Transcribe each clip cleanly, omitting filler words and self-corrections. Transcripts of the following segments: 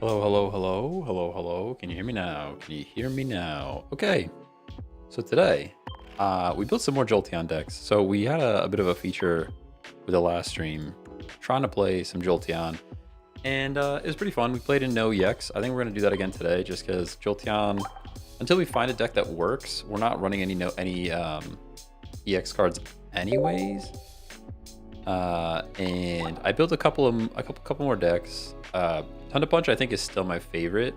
Hello, hello, hello, hello, hello. Can you hear me now? Can you hear me now? Okay. So today, we built some more Jolteon decks. So we had a bit of a feature with the last stream, trying to play some Jolteon, and it was pretty fun. We played in NOEX. I think we're gonna do that again today, just because Jolteon, until we find a deck that works, we're not running any EX cards anyways. And I built a couple more decks. Thunder Punch I think is still my favorite,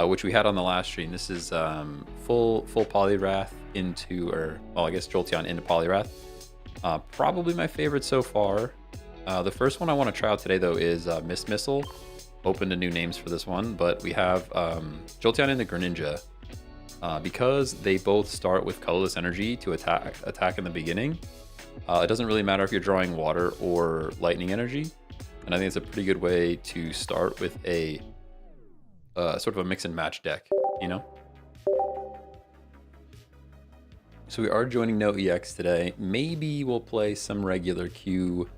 which we had on the last stream. This is full Poliwrath into, or well, I guess Jolteon into Poliwrath. Probably my favorite so far. The first one I want to try out today though is Mist Missile. Open to new names for this one, but we have Jolteon into Greninja. Because they both start with colorless energy to attack in the beginning. It doesn't really matter if you're drawing water or lightning energy. And I think it's a pretty good way to start with a sort of a mix and match deck, you know? So we are joining NOEX today. Maybe we'll play some regular queue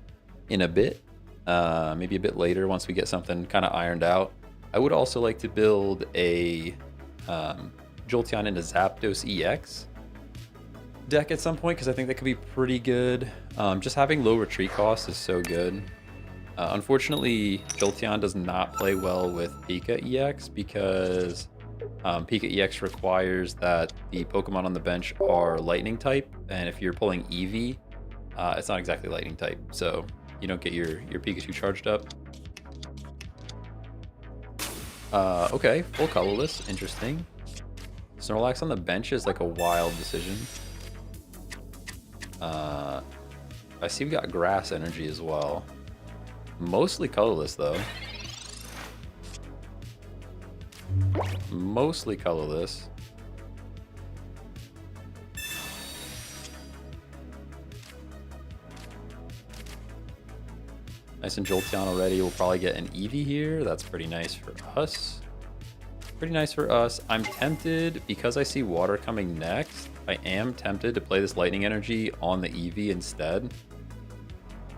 in a bit. Maybe a bit later once we get something kind of ironed out. I would also like to build a Jolteon into Zapdos EX deck at some point, because I think that could be pretty good. Just having low retreat cost is so good. Unfortunately, Jolteon does not play well with Pika EX because Pika EX requires that the Pokemon on the bench are lightning type, and if you're pulling Eevee, it's not exactly lightning type, so you don't get your Pikachu charged up. Okay, full colorless, interesting. Snorlax on the bench is like a wild decision. I see we got grass energy as well. Mostly colorless though. Mostly colorless. Nice and Jolteon already. We'll probably get an Eevee here. That's pretty nice for us. Pretty nice for us. I'm tempted, because I see water coming next, I am tempted to play this lightning energy on the Eevee instead.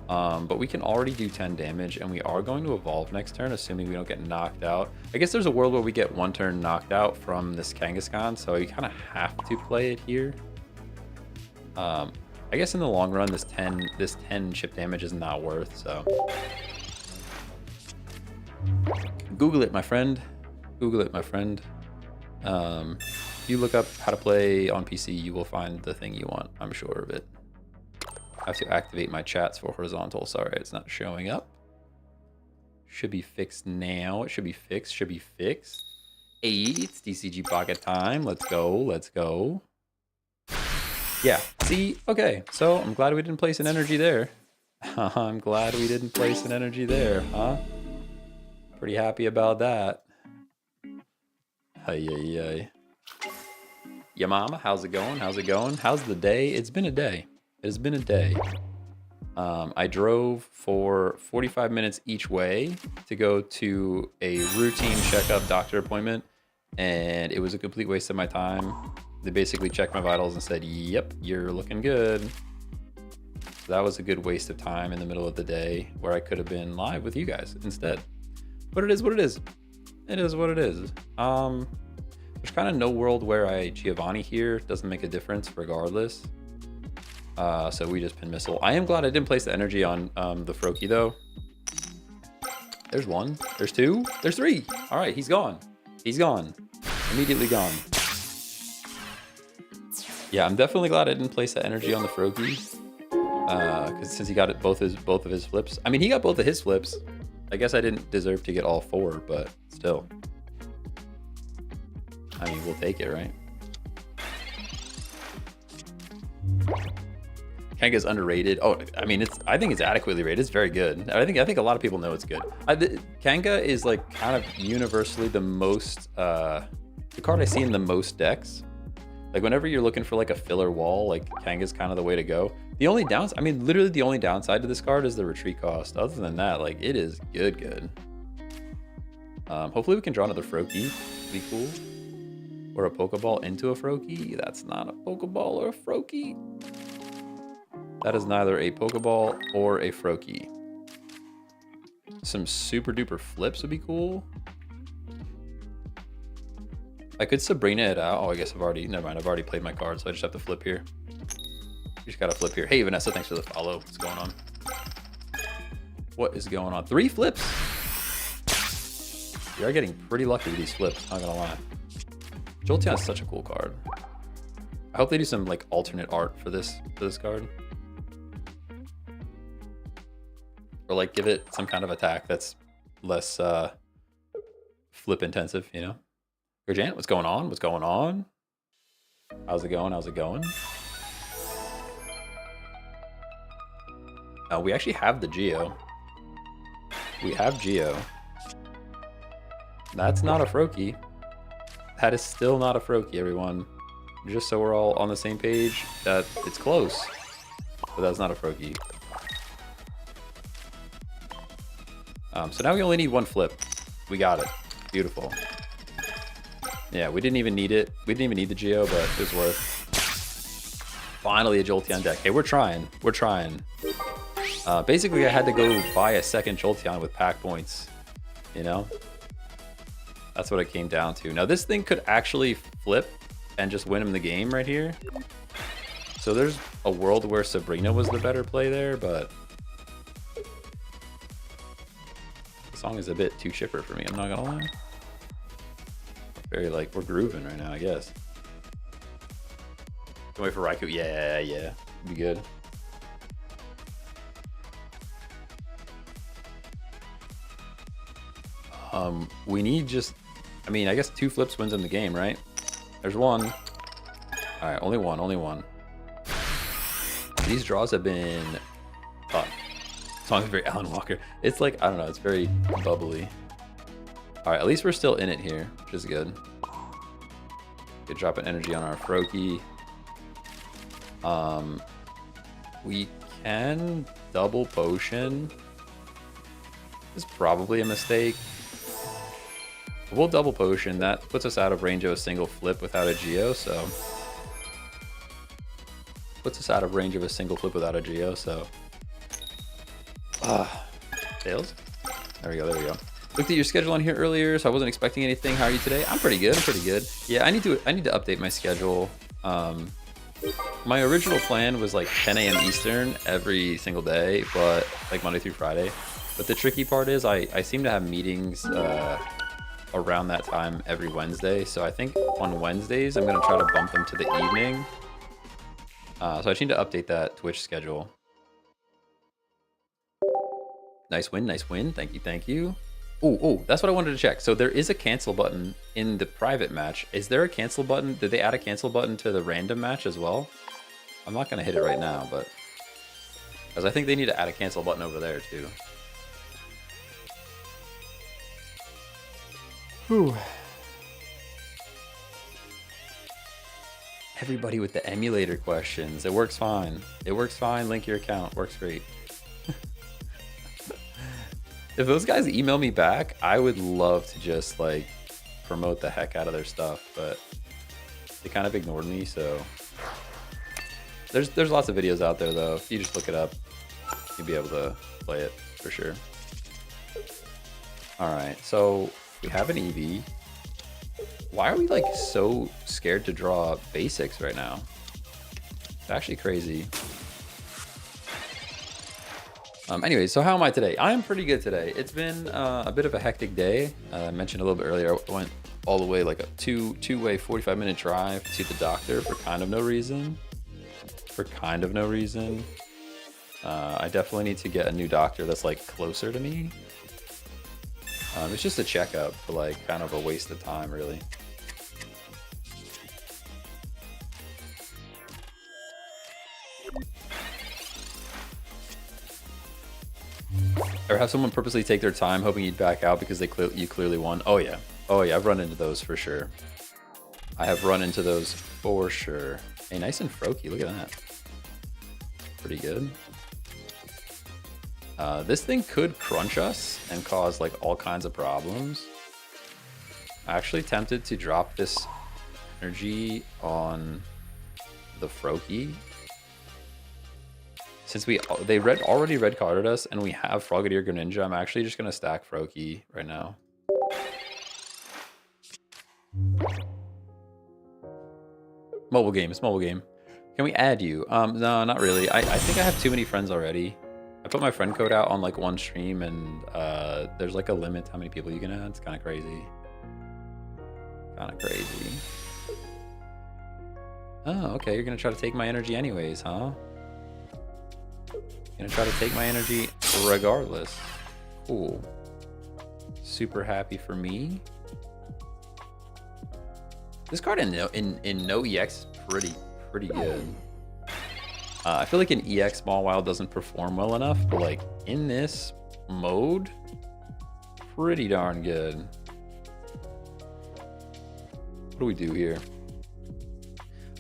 But we can already do 10 damage, and we are going to evolve next turn, assuming we don't get knocked out. I guess there's a world where we get one turn knocked out from this Kangaskhan, so you kind of have to play it here. I guess in the long run, this 10 chip damage is not worth, so. Google it, my friend. Google it, my friend. If you look up how to play on PC, you will find the thing you want. I'm sure of it. I have to activate my chats for horizontal. Sorry, it's not showing up. Should be fixed now. It should be fixed. Should be fixed. Hey, it's TCG pocket time. Let's go. Let's go. Yeah. See? Okay. So I'm glad we didn't place an energy there. I'm glad we didn't place an energy there, huh? Pretty happy about that. Hey, hey, hey. Yeah, mama, how's it going? How's it going? How's the day? It's been a day. It has been a day. I drove for 45 minutes each way to go to a routine checkup doctor appointment, and it was a complete waste of my time. They basically checked my vitals and said, yep, you're looking good. So that was a good waste of time in the middle of the day where I could have been live with you guys instead. But it is what it is. It is what it is. There's kind of no world where I Giovanni here. Doesn't make a difference regardless. So we just pin missile. I am glad I didn't place the energy on the Froakie though. There's one. There's two. There's three. All right, he's gone. He's gone. Immediately gone. Yeah, I'm definitely glad I didn't place that energy on the Froakie. Because since he got it both of his flips. I mean, he got both of his flips. I guess I didn't deserve to get all four, but still. I mean, we'll take it, right? Kanga's underrated. Oh, I mean, I think it's adequately rated. It's very good. I think a lot of people know it's good. Kanga is like kind of universally the most the card I see in the most decks. Like whenever you're looking for like a filler wall, like Kanga's kind of the way to go. The only downside, I mean, literally the only downside to this card is the retreat cost. Other than that, like it is good. Hopefully we can draw another Froakie. Be cool. Or a Pokeball into a Froakie. That's not a Pokeball or a Froakie. That is neither a Pokeball or a Froakie. Some super duper flips would be cool. I could Sabrina it out. Oh, I guess I've already, never mind. I've already played my card, so I just have to flip here. You just gotta flip here. Hey, Vanessa, thanks for the follow. What's going on? What is going on? 3 flips? We are getting pretty lucky with these flips, not gonna lie. Jolteon is such a cool card. I hope they do some like alternate art for this card. Or like give it some kind of attack that's less flip intensive, you know? Janet, what's going on? What's going on? How's it going? How's it going? We actually have the Geo. We have Geo. That's not a Froakie. That is still not a Froakie, everyone. Just so we're all on the same page, that it's close. But that's not a Froakie. So now we only need 1 flip. We got it. Beautiful. Yeah, we didn't even need it. We didn't even need the Geo, but it was worth. Finally a Jolteon deck. Hey, we're trying. We're trying. Basically, I had to go buy a second Jolteon with pack points. You know? That's what it came down to. Now, this thing could actually flip and just win him the game right here. So there's a world where Sabrina was the better play there, but... the song is a bit too chipper for me, I'm not gonna lie. Very like, we're grooving right now, I guess. Can wait for Raikou? Yeah, yeah. Be good. We need just... I mean, I guess 2 flips wins in the game, right? There's 1. Alright, only 1, only 1. These draws have been tough. The song is very Alan Walker. It's like, I don't know, it's very bubbly. Alright, at least we're still in it here, which is good. Good drop in energy on our Froakie. We can double potion. This is probably a mistake. We'll double potion. That puts us out of range of a single flip without a Geo, so... puts us out of range of a single flip without a Geo, so... Tails? There we go, there we go. Looked at your schedule on here earlier, so I wasn't expecting anything. How are you today? I'm pretty good, I'm pretty good. Yeah, I need to update my schedule. My original plan was like 10 a.m. Eastern every single day, but like Monday through Friday. But the tricky part is I seem to have meetings around that time every Wednesday. So I think on Wednesdays, I'm going to try to bump them to the evening. So I just need to update that Twitch schedule. Nice win, nice win. Thank you, thank you. Oh, that's what I wanted to check. So there is a cancel button in the private match. Is there a cancel button? Did they add a cancel button to the random match as well? I'm not going to hit it right now, but... because I think they need to add a cancel button over there, too. Whew. Everybody with the emulator questions. It works fine. It works fine. Link your account. Works great. If those guys email me back, I would love to just like promote the heck out of their stuff, but they kind of ignored me, so there's lots of videos out there though. If you just look it up, you'll be able to play it for sure. All right, so we have an EV. Why are we like so scared to draw basics right now? It's actually crazy. Anyway, so how am I today? I'm pretty good today. It's been a bit of a hectic day. I mentioned a little bit earlier, I went all the way like a two-way 45-minute drive to see the doctor for kind of no reason. I definitely need to get a new doctor that's like closer to me. It's just a checkup, but like kind of a waste of time, really. Or have someone purposely take their time hoping you'd back out because you clearly won. Oh yeah, I've run into those for sure. I have run into those for sure. Hey, nice and Froakie, look at that. Pretty good. This thing could crunch us and cause like all kinds of problems. I'm actually tempted to drop this energy on the Froakie. Since they already red carded us and we have Frogadier Greninja, I'm actually just gonna stack Froakie right now. Mobile game. It's mobile game. Can we add you? No, not really. I think I have too many friends already. I put my friend code out on like one stream, and there's like a limit to how many people you can add. It's kind of crazy. Kind of crazy. Oh, okay. You're gonna try to take my energy anyways, huh? You're gonna try to take my energy regardless. Cool. Super happy for me. This card in NOEX is pretty good. I feel like in EX Small Wild doesn't perform well enough, but like in this mode, pretty darn good. What do we do here?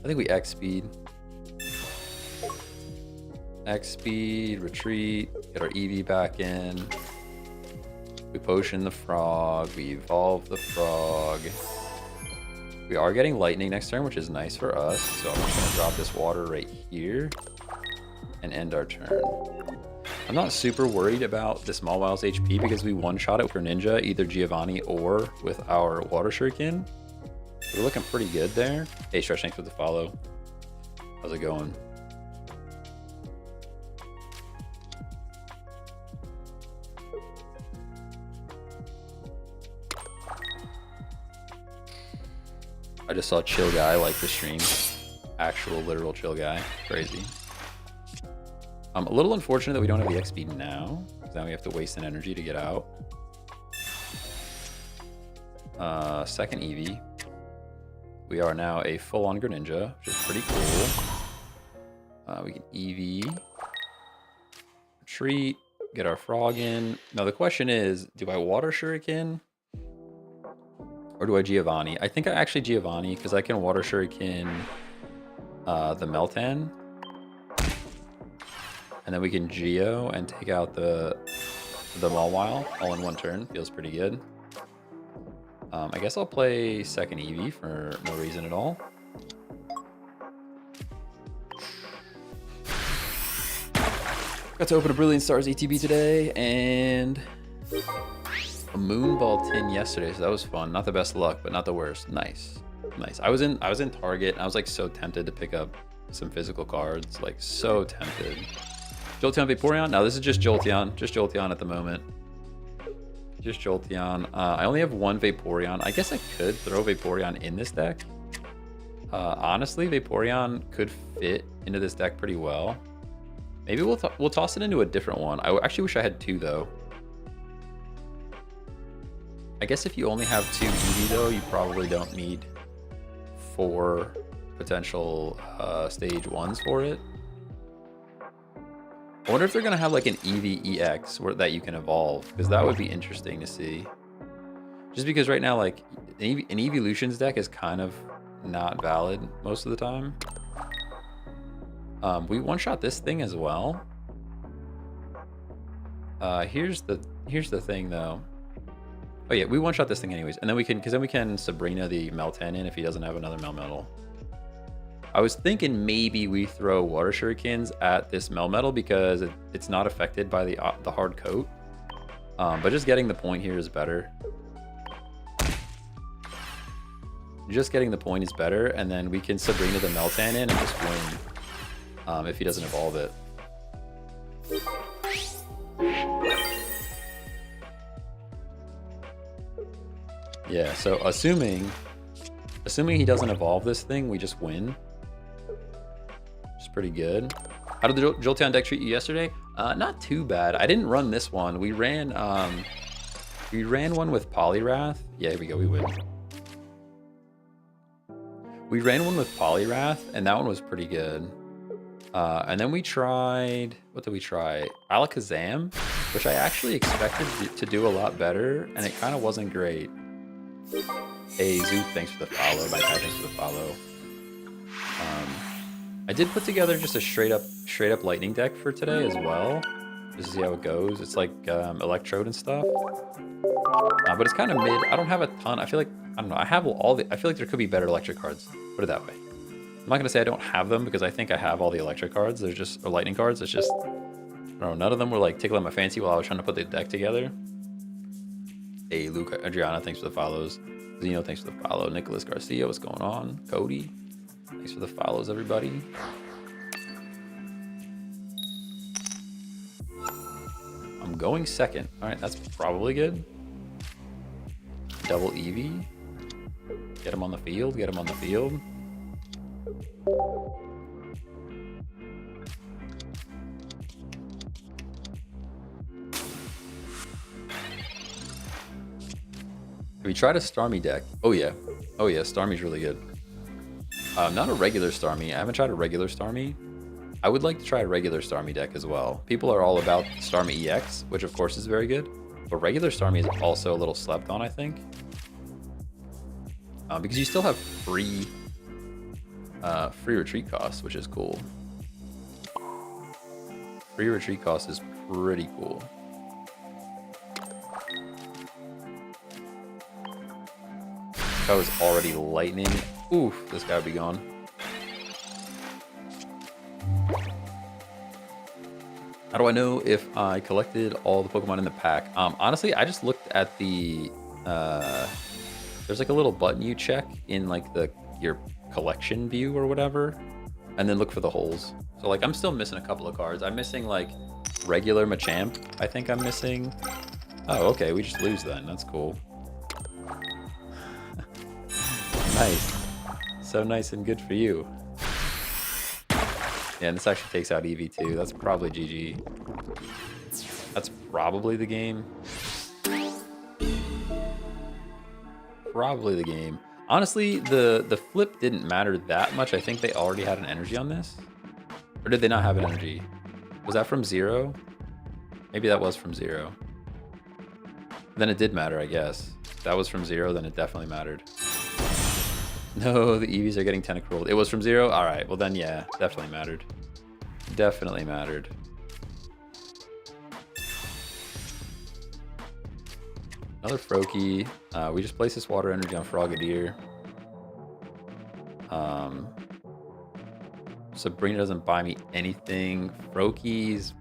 I think we X speed. X speed, retreat, get our EV back in. We potion the frog, we evolve the frog. We are getting lightning next turn, which is nice for us. So I'm just gonna drop this water right here and end our turn. I'm not super worried about the Small Wild's HP because we one-shot it with our Ninja, either Giovanni or with our Water Shuriken. We're looking pretty good there. Hey, Stretch, thanks for the follow. How's it going? I just saw Chill Guy like the stream. Actual literal Chill Guy. Crazy. A little unfortunate that we don't have the XP now, because now we have to waste an energy to get out. Second Eevee. We are now a full-on Greninja, which is pretty cool. We can Eevee. Retreat. Get our frog in. Now the question is, do I Water Shuriken? Or do I Giovanni? I think I actually Giovanni, because I can Water Shuriken the Meltan. And then we can Geo and take out the Mawile all in one turn. Feels pretty good. I guess I'll play second Eevee for no reason at all. Got to open a Brilliant Stars ETB today, and a Moonball tin yesterday, so that was fun. Not the best luck, but not the worst. Nice, nice. I was in Target, and I was like so tempted to pick up some physical cards, like so tempted. Jolteon, Vaporeon. No, this is just Jolteon at the moment. Just Jolteon. I only have one Vaporeon. I guess I could throw Vaporeon in this deck. Honestly, Vaporeon could fit into this deck pretty well. Maybe we'll toss it into a different one. I actually wish I had two though. I guess if you only have two Eevee though, you probably don't need 4 potential stage 1s for it. I wonder if they're gonna have like an Eevee EX that you can evolve, because that would be interesting to see. Just because right now, like an Evolutions deck is kind of not valid most of the time. We one-shot this thing as well. Here's the thing though. Oh yeah, we one-shot this thing anyways, and then we can Sabrina the Meltan in if he doesn't have another Melmetal. I was thinking maybe we throw Water Shurikens at this Melmetal because it's not affected by the hard coat. But just getting the point here is better. Just getting the point is better, and then we can Sabrina the Meltan in and just win if he doesn't evolve it. Yeah, so assuming he doesn't evolve this thing, we just win. Which is pretty good. How did the Jolteon deck treat you yesterday? Not too bad. I didn't run this one. We ran one with Poliwrath. Yeah, here we go, we win. We ran one with Poliwrath, and that one was pretty good. And then we tried, what did we try? Alakazam, which I actually expected to do a lot better, and it kind of wasn't great. Hey, Zoop, thanks for the follow. My guy, thanks for the follow. I did put together just a straight up lightning deck for today as well, just to see how it goes. It's like Electrode and stuff. But it's kind of mid. I don't have a ton. I feel like, I don't know, I feel like there could be better electric cards. Put it that way. I'm not gonna say I don't have them because I think I have all the electric cards. There's just, or lightning cards. It's just, I don't know, none of them were like tickling my fancy while I was trying to put the deck together. Hey, Luke, Adriana, thanks for the follows. Zeno, thanks for the follow. Nicholas Garcia, what's going on? Cody. Thanks for the follows, everybody. I'm going second. All right, that's probably good. Double Eevee. Get him on the field. Get him on the field. We tried a Starmie deck. Oh yeah. Oh yeah, Starmie's really good. Not a regular Starmie. I haven't tried a regular Starmie. I would like to try a regular Starmie deck as well. People are all about Starmie EX, which of course is very good. But regular Starmie is also a little slept on, I think. Because you still have free retreat costs, which is cool. Free retreat cost is pretty cool. If I was already lightning, oof, this guy would be gone. How do I know if I collected all the Pokemon in the pack? Honestly, I just looked at the there's like a little button you check in like your collection view or whatever, and then look for the holes. So like I'm still missing a couple of cards. I'm missing like regular Machamp. I think I'm missing. Oh, okay, we just lose then. That's cool. Nice. So nice and good for you. Yeah, and this actually takes out Eevee too. That's probably GG. That's probably the game. Probably the game. Honestly, the flip didn't matter that much. I think they already had an energy on this. Or did they not have an energy? Was that from 0? Maybe that was from 0. Then it did matter, I guess. If that was from 0, then it definitely mattered. No, the Eevees are getting tentacled. It was from 0? Alright, well then yeah, definitely mattered. Definitely mattered. Another Froakie. We just placed this water energy on Frogadier. Sabrina doesn't buy me anything. Froakies.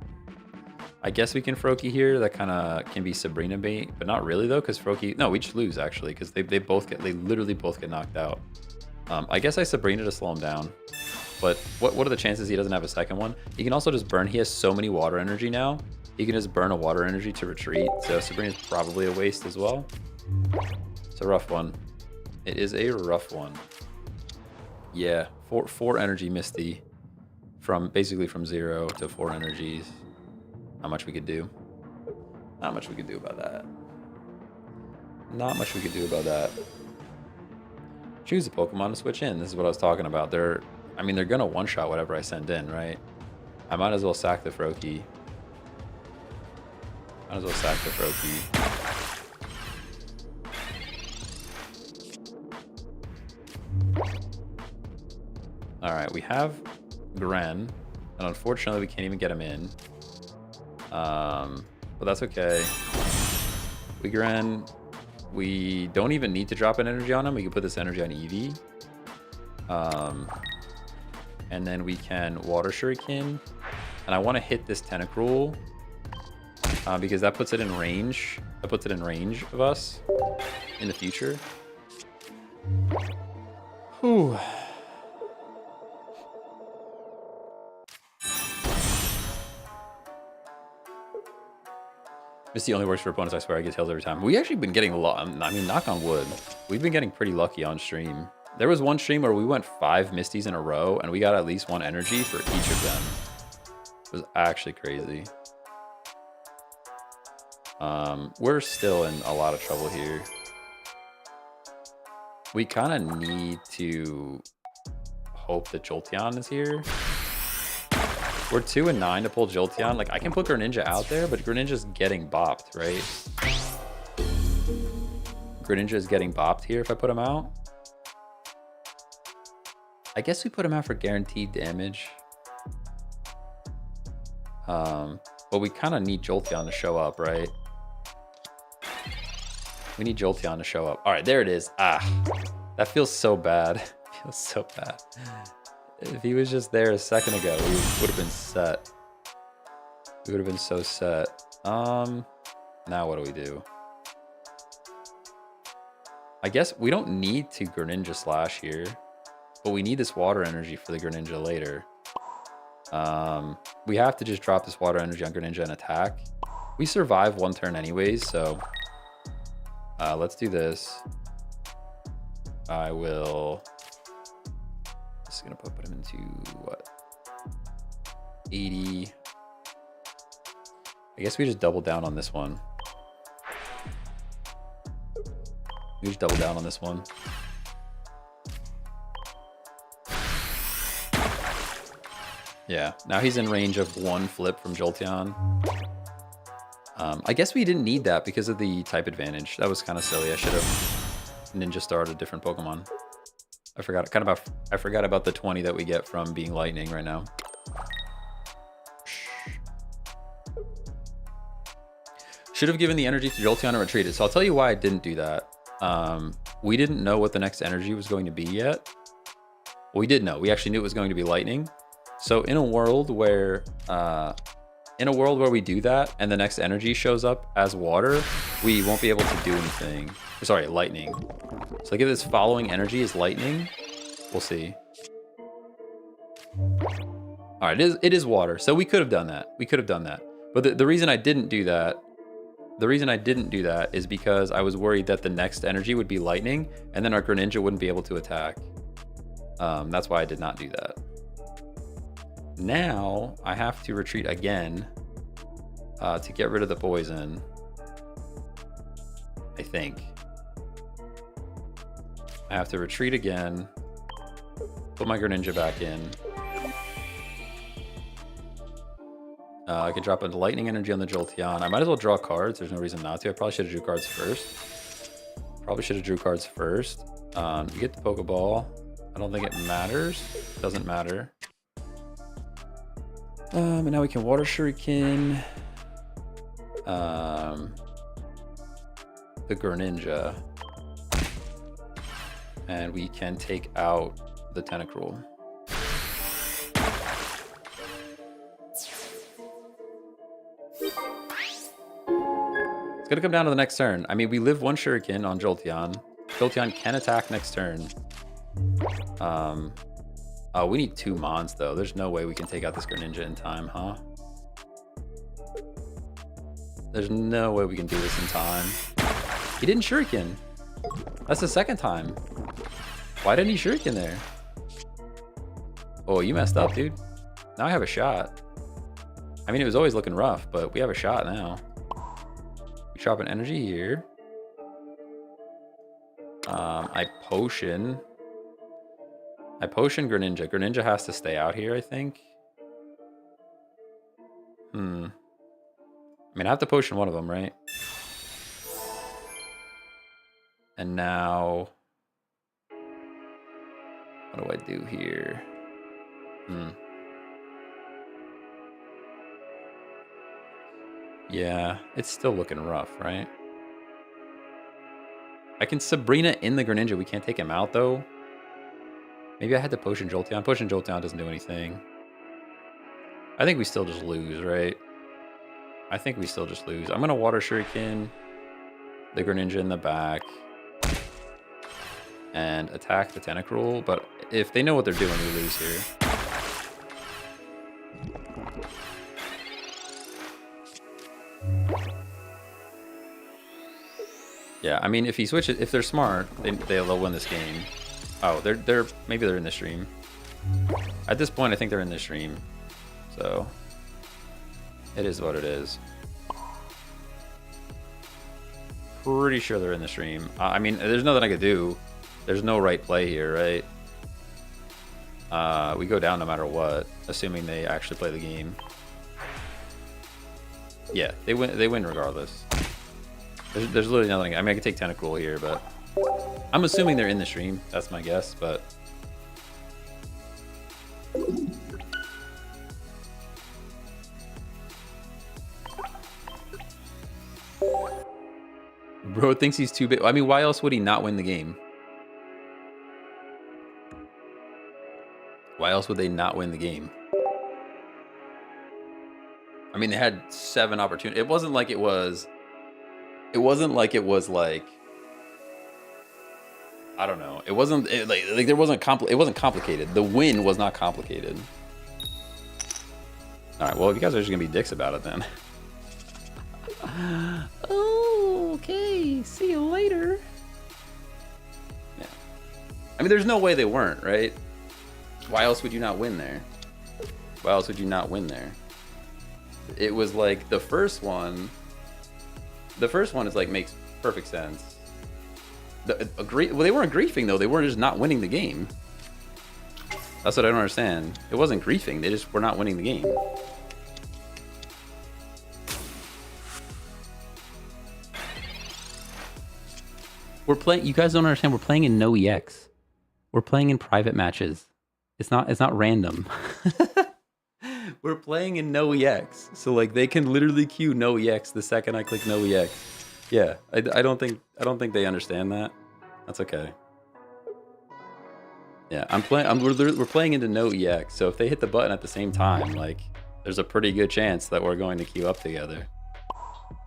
I guess we can Froakie here. That kind of can be Sabrina bait, but not really though, because Froakie. No, we just lose actually, because they literally both get knocked out. I guess I Sabrina to slow him down. But what are the chances he doesn't have a second one? He can also just burn. He has so many water energy now. He can just burn a water energy to retreat. So Sabrina's probably a waste as well. It's a rough one. It is a rough one. Yeah, four energy Misty. Basically from 0 to 4 energies. Not much we could do. Not much we could do about that. Not much we could do about that. Choose a Pokemon to switch in. This is what I was talking about. They're gonna one-shot whatever I send in, right? I might as well sack the Froakie. Might as well sack the Froakie. Alright, we have Gren. And unfortunately, we can't even get him in. But that's okay. We Gren. We don't even need to drop an energy on him. We can put this energy on Eevee. And then we can Water Shuriken. And I want to hit this Tentacruel. Because that puts it in range. That puts it in range of us in the future. Whew. Misty only works for opponents, I swear. I get tails every time. We actually been getting a lot. I mean, knock on wood. We've been getting pretty lucky on stream. There was one stream where we went 5 Misties in a row, and we got at least 1 energy for each of them. It was actually crazy. We're still in a lot of trouble here. We kind of need to hope that Jolteon is here. We're 2 and 9 to pull Jolteon. Like, I can put Greninja out there, but Greninja's getting bopped, right? Greninja is getting bopped here if I put him out. I guess we put him out for guaranteed damage. But we kind of need Jolteon to show up, right? We need Jolteon to show up. All right, there it is. Ah, that feels so bad. It feels so bad. If he was just there a second ago, we would have been set. We would have been so set. Now what do we do? I guess we don't need to Greninja Slash here, but we need this water energy for the Greninja later. We have to just drop this water energy on Greninja and attack. We survive 1 turn anyways, so let's do this. I will... Just gonna put him into what? 80. I guess we just double down on this one. We just double down on this one. Yeah, now he's in range of 1 flip from Jolteon. I guess we didn't need that because of the type advantage. That was kind of silly. I should have ninja starred a different Pokemon. I forgot about the 20 that we get from being lightning right now. Should have given the energy to Jolteon and retreated. So I'll tell you why I didn't do that. We didn't know what the next energy was going to be yet. Well, we did know. We actually knew it was going to be lightning. So in a world where we do that and the next energy shows up as water, we won't be able to do anything. Sorry, lightning. So like if this following energy is lightning, we'll see. All right, it is water. So we could have done that. But the reason I didn't do that, is because I was worried that the next energy would be lightning and then our Greninja wouldn't be able to attack. That's why I did not do that. Now I have to retreat again to get rid of the poison, I think. I have to retreat again, put my Greninja back in. I can drop a lightning energy on the Jolteon. I might as well draw cards. There's no reason not to. I probably should have drew cards first. You get the Pokeball. I don't think it matters. Doesn't matter. And now we can Water Shuriken. The Greninja. And we can take out the Tentacruel. It's gonna come down to the next turn. I mean, we live 1 Shuriken on Jolteon. Jolteon can attack next turn. Oh, we need 2 Mons though. There's no way we can take out this Greninja in time, huh? There's no way we can do this in time. He didn't Shuriken. That's the 2nd time. Why didn't he Shuriken there? Oh, you messed up, dude. Now I have a shot. I mean, it was always looking rough, but we have a shot now. We drop an energy here. I potion Greninja. Greninja has to stay out here, I think. I mean, I have to potion one of them, right? And now, what do I do here? Yeah, it's still looking rough, right? I can Sabrina in the Greninja. We can't take him out, though. Maybe I had to potion Jolteon. Potion Jolteon doesn't do anything. I think we still just lose, right? I think we still just lose. I'm going to Water Shuriken the Greninja in the back and attack the Tentacruel. But if they know what they're doing, we lose here. Yeah, I mean, if he switches, if they're smart, they'll win this game. Oh, maybe they're in the stream. At this point, I think they're in the stream. So it is what it is. Pretty sure they're in the stream. I mean, there's nothing I could do. There's no right play here, right? We go down no matter what, assuming they actually play the game. Yeah, they win regardless. There's literally nothing. I mean, I could take Tentacruel here, but I'm assuming they're in the stream. That's my guess, but bro thinks he's too big. I mean, why else would he not win the game? Why else would they not win the game? I mean, they had 7 opportunities. It wasn't like it was like I don't know. It wasn't like there wasn't it wasn't complicated. The win was not complicated. All right. Well, if you guys are just gonna be dicks about it, then. Oh, okay. See you later. Yeah. I mean, there's no way they weren't, right? Why else would you not win there? Why else would you not win there? It was like the first one. The first one is like makes perfect sense. Well, they weren't griefing though. They weren't just not winning the game. That's what I don't understand. It wasn't griefing. They just were not winning the game. We're playing. You guys don't understand. We're playing in NOEX. We're playing in private matches. It's not random. We're playing in NOEX, so like they can literally queue NOEX the second I click NOEX. Yeah, I don't think they understand that. That's okay. Yeah, we're playing into NOEX, so if they hit the button at the same time, like there's a pretty good chance that we're going to queue up together.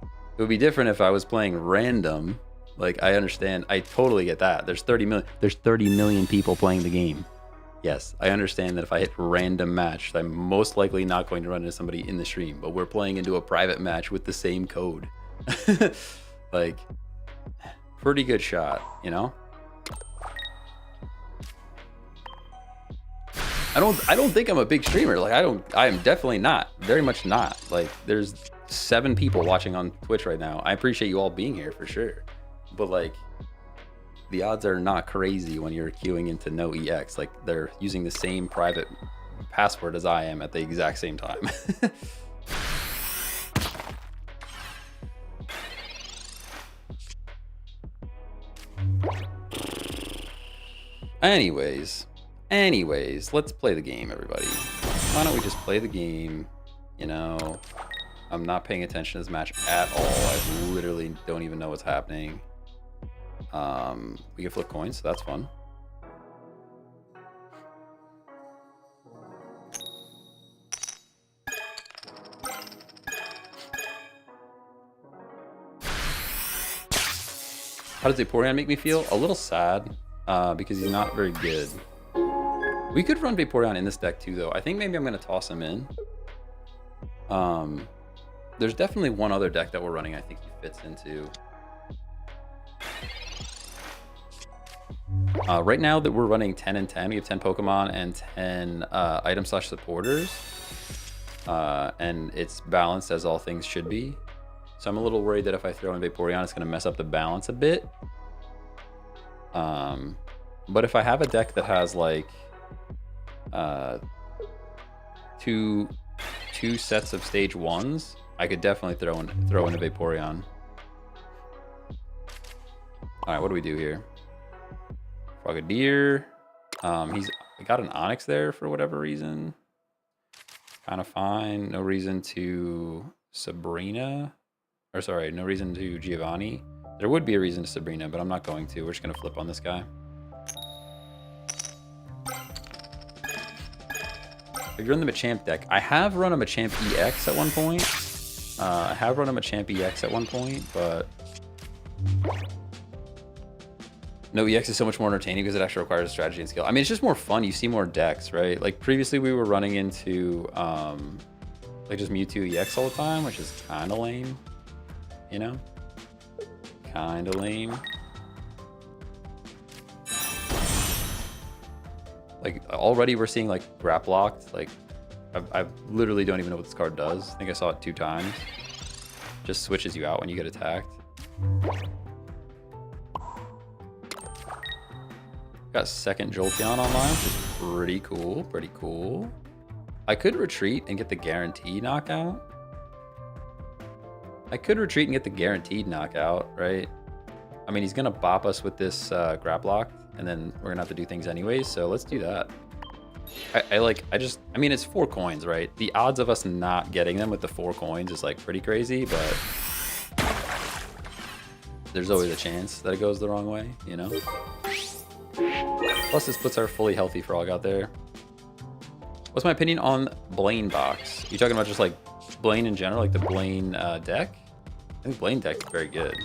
It would be different if I was playing random. Like I understand, I totally get that. There's 30 million people playing the game. Yes, I understand that if I hit random match, I'm most likely not going to run into somebody in the stream, but we're playing into a private match with the same code. Like, pretty good shot, you know? I don't think I'm a big streamer. Like I am definitely not. Very much not. Like there's 7 people watching on Twitch right now. I appreciate you all being here for sure. But like the odds are not crazy when you're queuing into NOEX. Like they're using the same private password as I am at the exact same time. Anyways, let's play the game, everybody. Why don't we just play the game? You know, I'm not paying attention to this match at all. I literally don't even know what's happening. We can flip coins, so that's fun. How does Vaporeon make me feel? A little sad, because he's not very good. We could run Vaporeon in this deck too, though. I think maybe I'm going to toss him in. There's definitely one other deck that we're running I think he fits into. Right now that we're running 10 and 10, we have 10 Pokemon and 10 item/supporters. And it's balanced as all things should be. So I'm a little worried that if I throw in Vaporeon, it's going to mess up the balance a bit. But if I have a deck that has like two sets of stage 1s, I could definitely throw in a Vaporeon. All right, what do we do here? Frogadier. He's got an Onyx there for whatever reason. Kind of fine. No reason to Sabrina. Or sorry, no reason to Giovanni. There would be a reason to Sabrina, but I'm not going to. We're just going to flip on this guy. If you run the Machamp deck, I have run a Machamp EX at one point. I have run a Machamp EX at one point, but no, EX is so much more entertaining because it actually requires strategy and skill. I mean, it's just more fun. You see more decks, right? Like previously we were running into like just Mewtwo EX all the time, which is kind of lame, you know? Kind of lame. Like already we're seeing like Grap Locked. Like I literally don't even know what this card does. I think I saw it 2 times. Just switches you out when you get attacked. Got second Jolteon online, which is pretty cool, pretty cool. I could retreat and get the guaranteed knockout. Right? I mean, he's gonna bop us with this Grap Lock, and then we're gonna have to do things anyways, so let's do that. I mean, it's 4 coins, right? The odds of us not getting them with the 4 coins is like pretty crazy, but there's always a chance that it goes the wrong way, you know? Plus, this puts our fully healthy frog out there. What's my opinion on Blaine box? You talking about just like Blaine in general, like the Blaine deck? I think Blaine deck is very good.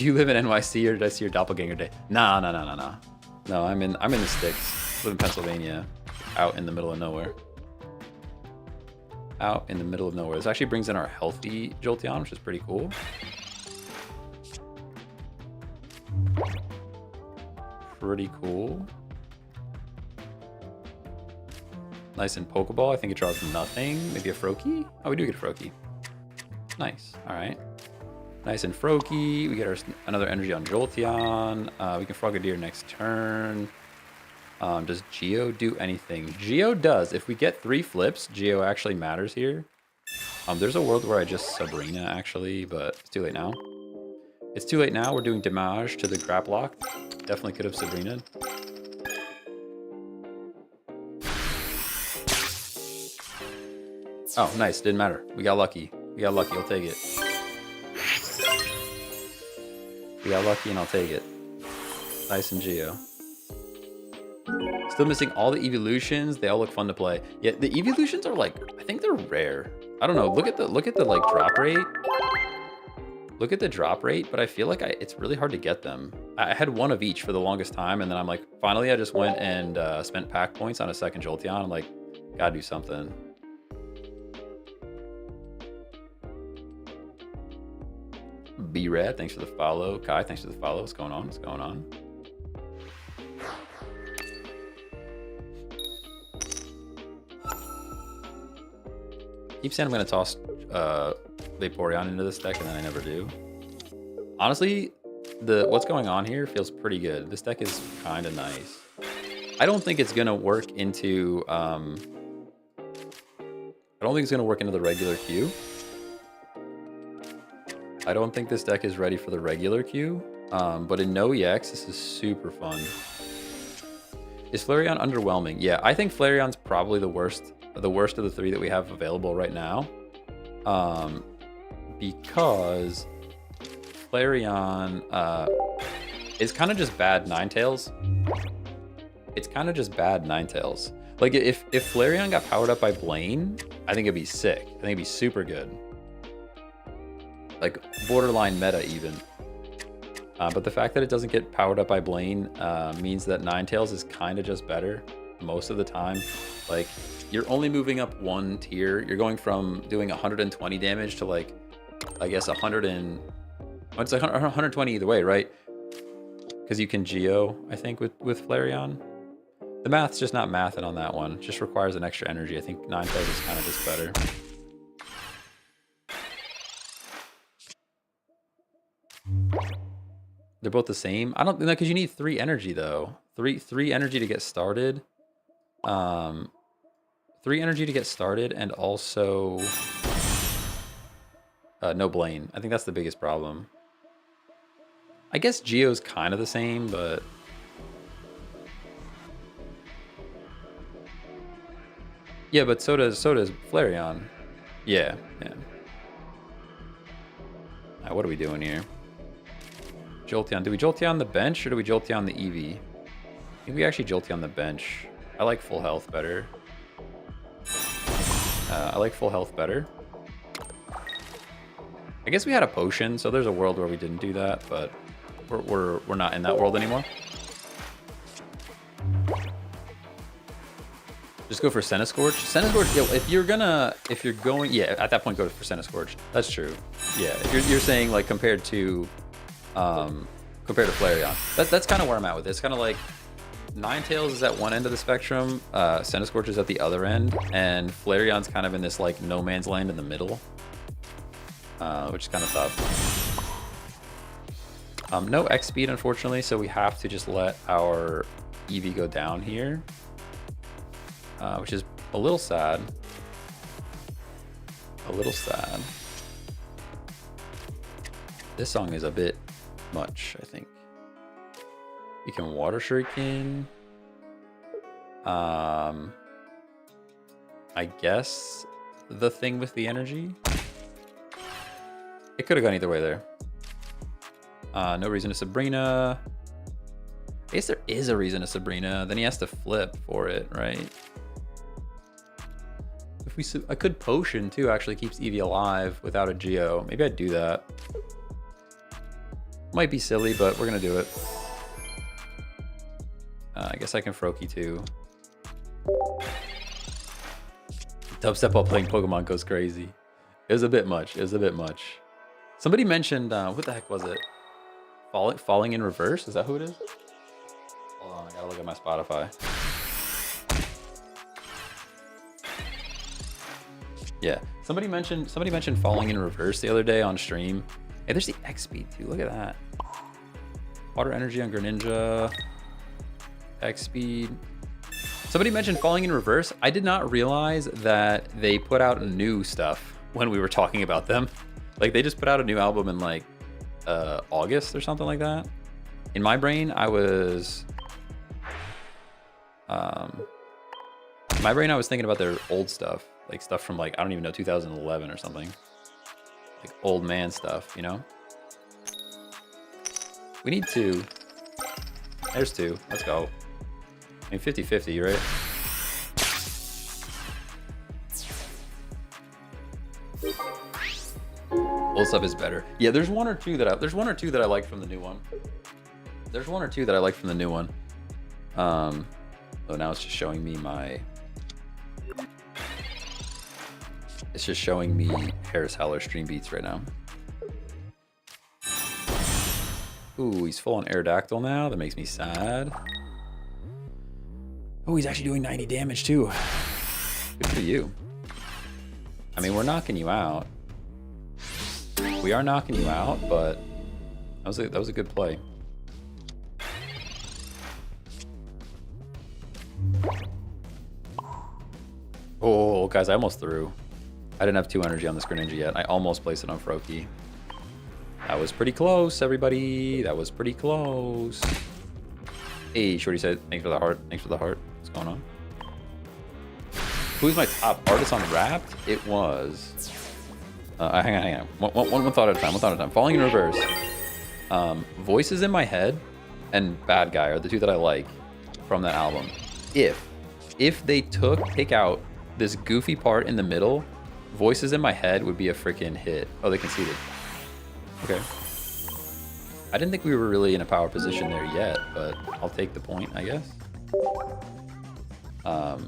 Do you live in NYC or did I see your doppelganger day? Nah. No, I'm in the sticks. I live in Pennsylvania, out in the middle of nowhere. Out in the middle of nowhere. This actually brings in our healthy Jolteon, which is pretty cool. Pretty cool. Nice and Pokeball. I think it draws nothing. Maybe a Froakie? Oh, we do get a Froakie. Nice. All right. Nice and Froakie. We get another energy on Jolteon. We can Frogadier next turn. Does Geo do anything? Geo does. If we get 3 flips, Geo actually matters here. There's a world where I just Sabrina, actually, but it's too late now. It's too late now. We're doing damage to the Graplock. Definitely could have Sabrina. Oh, nice. Didn't matter. We got lucky. We got lucky. I'll take it. We got lucky and I'll take it. Nice and Geo. Still missing all the evolutions. They all look fun to play. Yeah, the evolutions are like, I think they're rare. I don't know. Look at the like drop rate. Look at the drop rate, but I feel like it's really hard to get them. I had one of each for the longest time, and then I'm like, finally I just went and spent pack points on a second Jolteon. I'm like, gotta do something. B-Rad, thanks for the follow. Kai, thanks for the follow. What's going on? What's going on? Keep saying I'm going to toss Vaporeon into this deck, and then I never do. Honestly, what's going on here feels pretty good. This deck is kind of nice. I don't think it's going to work into... I don't think it's going to work into the regular queue. I don't think this deck is ready for the regular queue. But in NOEX, this is super fun. Is Flareon underwhelming? Yeah, I think Flareon's probably the worst of the 3 that we have available right now. Because Flareon is kind of just bad Ninetales. It's kind of just bad Ninetales. Like, if Flareon got powered up by Blaine, I think it'd be sick. I think it'd be super good. Like, borderline meta even. But the fact that it doesn't get powered up by Blaine means that Ninetales is kind of just better most of the time. Like, you're only moving up 1 tier. You're going from doing 120 damage to, like, I guess 100 and... It's like 120 either way, right? Because you can Geo, I think, with Flareon. The math's just not mathing on that one. It just requires an extra energy. I think Ninetales is kind of just better. They're both the same. I don't know, because you need 3 energy though. Three energy to get started. 3 energy to get started, and also no Blaine. I think that's the biggest problem. I guess Geo's kind of the same, but yeah, but so does Flareon. Yeah. Now, what are we doing here? Jolteon. Do we Jolteon the bench or do we Jolteon the Eevee? I think we actually Jolteon the bench. I like full health better. I guess we had a potion, so there's a world where we didn't do that, but we're not in that world anymore. Just go for Centiskorch. Centiskorch, yo, if you're going, yeah, at that point go for Centiskorch. That's true. Yeah, if you're saying like compared to Flareon, that's kind of where I'm at with this. Kind of like Ninetales is at one end of the spectrum, Centiskorch is at the other end, and Flareon's kind of in this like no man's land in the middle, which is kind of tough. No X speed, unfortunately, so we have to just let our Eevee go down here, which is a little sad. This song is a bit much, I think. We can Water Shuriken. I guess the thing with the energy. It could have gone either way there. No reason to Sabrina. I guess there is a reason to Sabrina. Then he has to flip for it, right? I could Potion too. Actually keeps Eevee alive without a Geo. Maybe I'd do that. Might be silly, but we're gonna do it. I guess I can Froakie too. Dubstep while playing Pokemon goes crazy. It was a bit much. It was a bit much. Somebody mentioned, what the heck was it? Falling in reverse? Is that who it is? Hold on, I gotta look at my Spotify. Yeah, somebody mentioned falling in reverse the other day on stream. Hey, there's the X speed too. Look at that. Water energy on Greninja. X speed. Somebody mentioned falling in reverse. I did not realize that they put out new stuff when we were talking about them. Like they just put out a new album in like August or something like that. In my brain, I was thinking about their old stuff, like stuff from like, I don't even know, 2011 or something. Like old man stuff, you know? We need 2. There's 2. Let's go. I mean, 50-50, right? Old stuff is better. Yeah, there's one or two that I like from the new one. Oh, now it's just showing me Harris Heller stream beats right now. Ooh, he's full on Aerodactyl now. That makes me sad. Oh, he's actually doing 90 damage too. Good for you. I mean, we're knocking you out. We are knocking you out, but that was a good play. Oh, guys, I almost threw. I didn't have 2 energy on this Greninja yet. I almost placed it on Froakie. That was pretty close, everybody. That was pretty close. Hey, Shorty said, thanks for the heart. Thanks for the heart. What's going on? Who's my top artist on Wrapped? It was... hang on. One thought at a time. Falling in reverse. Voices in My Head and Bad Guy are the 2 that I like from that album. If they take out this goofy part in the middle, Voices in My Head would be a freaking hit. Oh, they conceded. Okay. I didn't think we were really in a power position there yet, but I'll take the point, I guess. But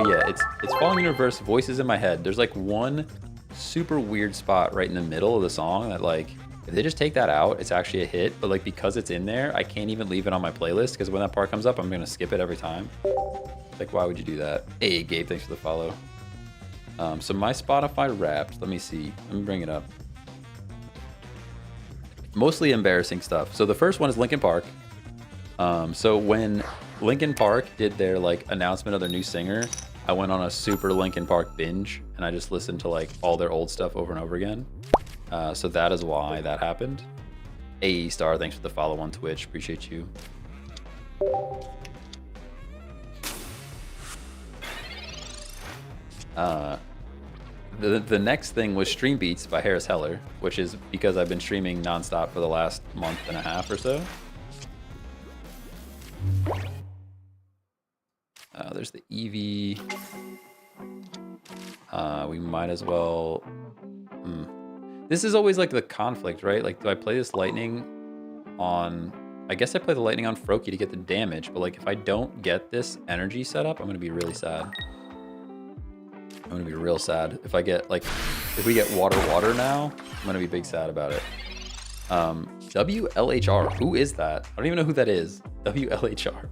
yeah, it's Falling in Reverse, Voices in My Head. There's like one super weird spot right in the middle of the song that like, if they just take that out, it's actually a hit. But like, because it's in there, I can't even leave it on my playlist because when that part comes up, I'm gonna skip it every time. Like, why would you do that? Hey, Gabe, thanks for the follow. So my Spotify Wrapped, let me see. Let me bring it up. Mostly embarrassing stuff. So the first one is Linkin Park. So when Linkin Park did their like announcement of their new singer, I went on a super Linkin Park binge and I just listened to like all their old stuff over and over again. So that is why that happened. AE Star, thanks for the follow on Twitch. Appreciate you. The next thing was Stream Beats by Harris Heller, which is because I've been streaming nonstop for the last month and a half or so. There's the Eevee. We might as well... This is always like the conflict, right? Like, do I play this Lightning on... I guess I play the Lightning on Froakie to get the damage, but like if I don't get this energy set up, I'm going to be really sad. I'm gonna be real sad if I get like, if we get water now, I'm gonna be big sad about it. WLHR, who is that? I don't even know who that is. WLHR.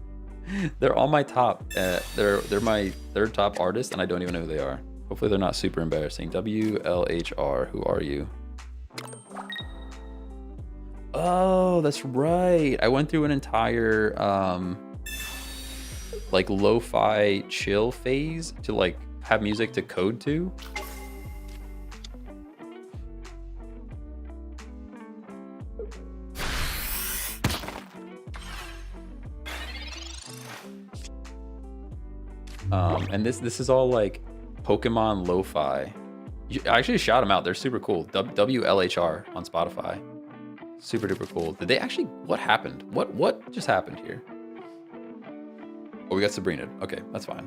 They're on my top. They're my 3rd top artist, and I don't even know who they are. Hopefully they're not super embarrassing. WLHR, who are you? Oh, that's right. I went through an entire like lo-fi chill phase to like have music to code to. And this is all like Pokemon lo-fi. I actually shout them out. They're super cool. WLHR on Spotify. Super duper cool. Did they actually, what happened? What just happened here? Oh, we got Sabrina. Okay, that's fine.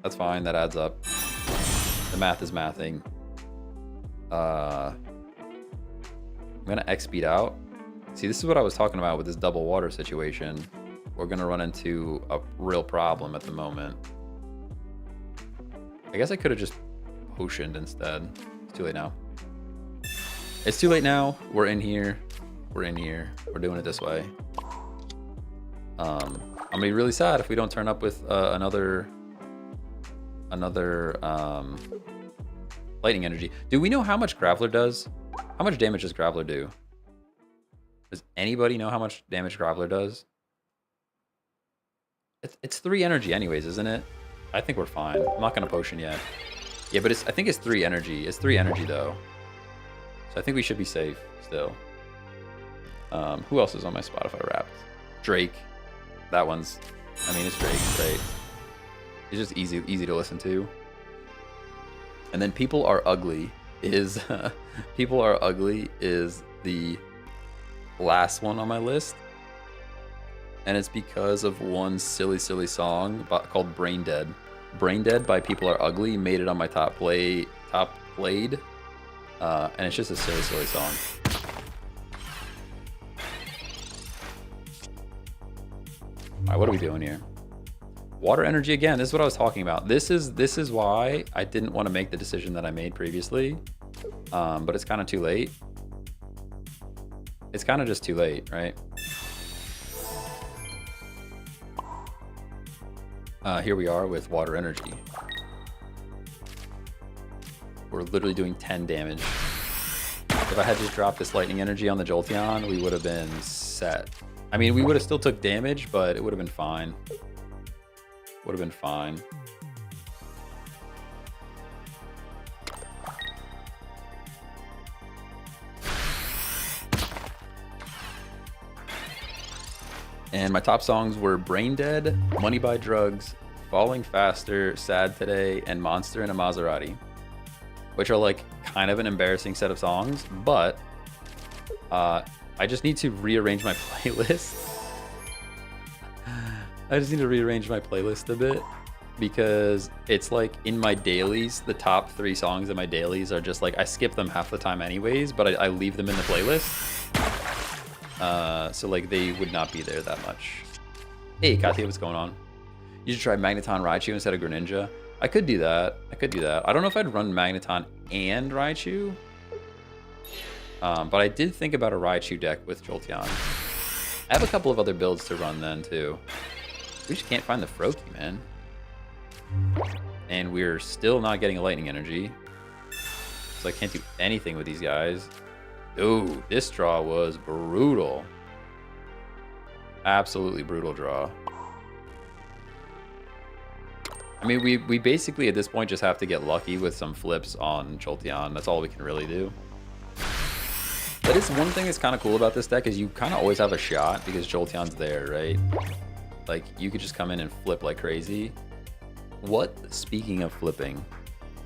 That's fine, that adds up. The math is mathing. I'm gonna X speed out. See, this is what I was talking about with this double water situation. We're gonna run into a real problem at the moment. I guess I could have just potioned instead. It's too late now. It's too late now. We're in here. We're in here. We're doing it this way. I'm gonna be really sad if we don't turn up with another lightning energy. Do we know how much Graveler does? How much damage does Graveler do? Does anybody know how much damage Graveler does? It's 3 energy anyways, isn't it? I think we're fine. I'm not gonna potion yet. Yeah, but I think it's 3 energy. It's 3 energy though. So I think we should be safe still. Who else is on my Spotify Wrapped? Drake. That one's, I mean, it's Drake, right? It's just easy to listen to. And then People Are Ugly is People Are Ugly is the last one on my list. And it's because of one silly song called Brain Dead. Brain Dead by People Are Ugly made it on my top played. And it's just a silly song. All right, what are we doing here? Water energy again. This is what I was talking about. This is why I didn't want to make the decision that I made previously. But it's kind of too late. It's kind of just too late, right? Here we are with water energy. We're literally doing 10 damage. If I had just dropped this lightning energy on the Jolteon, we would have been set. I mean, we would have still took damage, but it would have been fine. Would have been fine. And my top songs were Brain Dead, Money by Drugs, Falling Faster, Sad Today, and Monster in a Maserati. Which are like kind of an embarrassing set of songs, but I just need to rearrange my playlist. I just need to rearrange my playlist a bit because it's like in my dailies, the top 3 songs in my dailies are just like, I skip them half the time anyways, but I leave them in the playlist. So like they would not be there that much. Hey, Katya, what's going on? You should try Magneton Raichu instead of Greninja. I could do that. I don't know if I'd run Magneton and Raichu. But I did think about a Raichu deck with Jolteon. I have a couple of other builds to run then too. We just can't find the Froakie, man. And we're still not getting a lightning energy. So I can't do anything with these guys. Ooh, this draw was brutal. Absolutely brutal draw. I mean, we basically at this point just have to get lucky with some flips on Jolteon. That's all we can really do. That is one thing that's kind of cool about this deck is you kind of always have a shot because Jolteon's there, right? Like, you could just come in and flip like crazy. Speaking of flipping,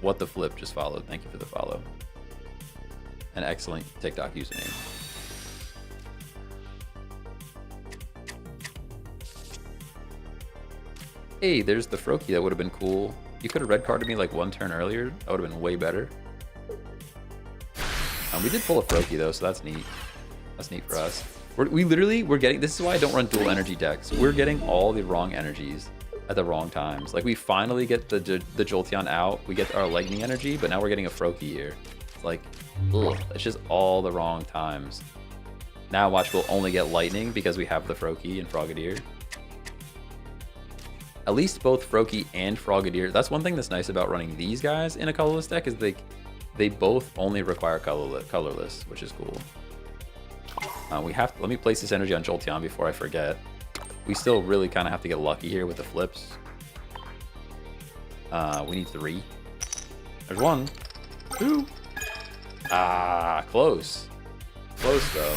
what the flip just followed. Thank you for the follow. An excellent TikTok username. Hey, there's the Froakie. That would have been cool. You could have red carded me like 1 turn earlier. That would have been way better. We did pull a Froakie though, so that's neat. That's neat for us. We're getting, this is why I don't run dual energy decks. We're getting all the wrong energies at the wrong times. Like we finally get the Jolteon out, we get our lightning energy, but now we're getting a Froakie here. It's like, ugh, it's just all the wrong times. Now watch, we'll only get lightning because we have the Froakie and Frogadier. At least both Froakie and Frogadier. That's one thing that's nice about running these guys in a colorless deck is they both only require colorless, which is cool. Let me place this energy on Jolteon before I forget. We still really kind of have to get lucky here with the flips. We need 3. There's 1. 2. Ah, close. Close though.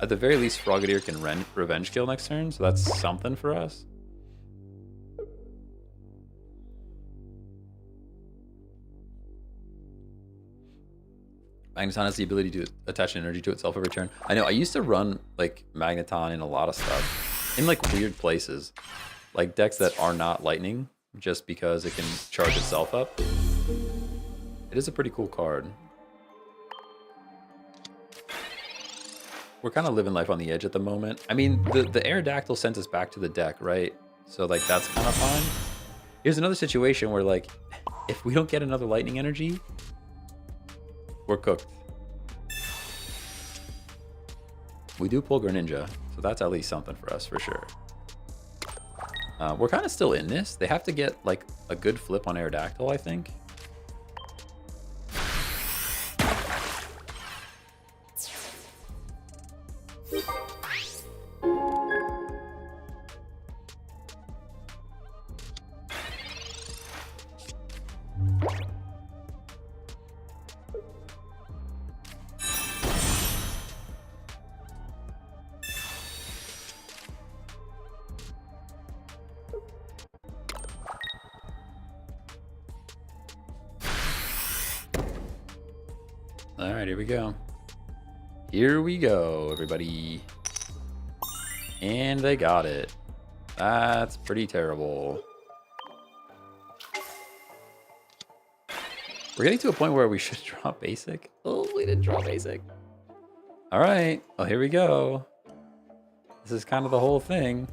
At the very least, Frogadier can revenge kill next turn, so that's something for us. Magneton has the ability to attach energy to itself every turn. I know, I used to run like Magneton in a lot of stuff. In like weird places. Like decks that are not lightning, just because it can charge itself up. It is a pretty cool card. we're kind of living life on the edge at the moment. I mean, the Aerodactyl sent us back to the deck, right? So like that's kind of fine. Here's another situation where like if we don't get another lightning energy, we're cooked. We do pull Greninja, so that's at least something for us for sure. We're kind of still in this. They have to get like a good flip on Aerodactyl, I think. All right, here we go. Here we go, everybody. And they got it. That's pretty terrible. We're getting to a point where we should draw basic. Oh, we didn't draw basic. All right, well, here we go. This is kind of the whole thing.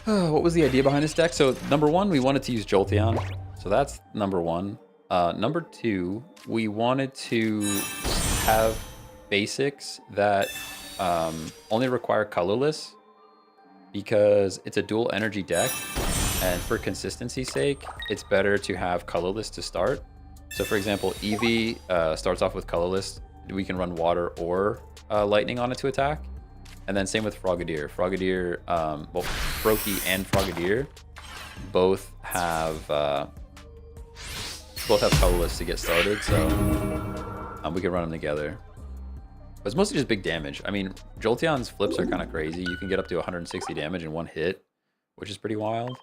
What was the idea behind this deck? So number one, we wanted to use Jolteon. So that's number one. Number two, we wanted to have basics that only require colorless because it's a dual energy deck. And for consistency's sake, it's better to have colorless to start. So for example, Eevee starts off with colorless. We can run water or lightning on it to attack. And then same with Frogadier. Frogadier, well, Froakie and Frogadier both have colorless to get started, so we can run them together. But it's mostly just big damage. I mean, Jolteon's flips are kind of crazy. You can get up to 160 damage in one hit, which is pretty wild.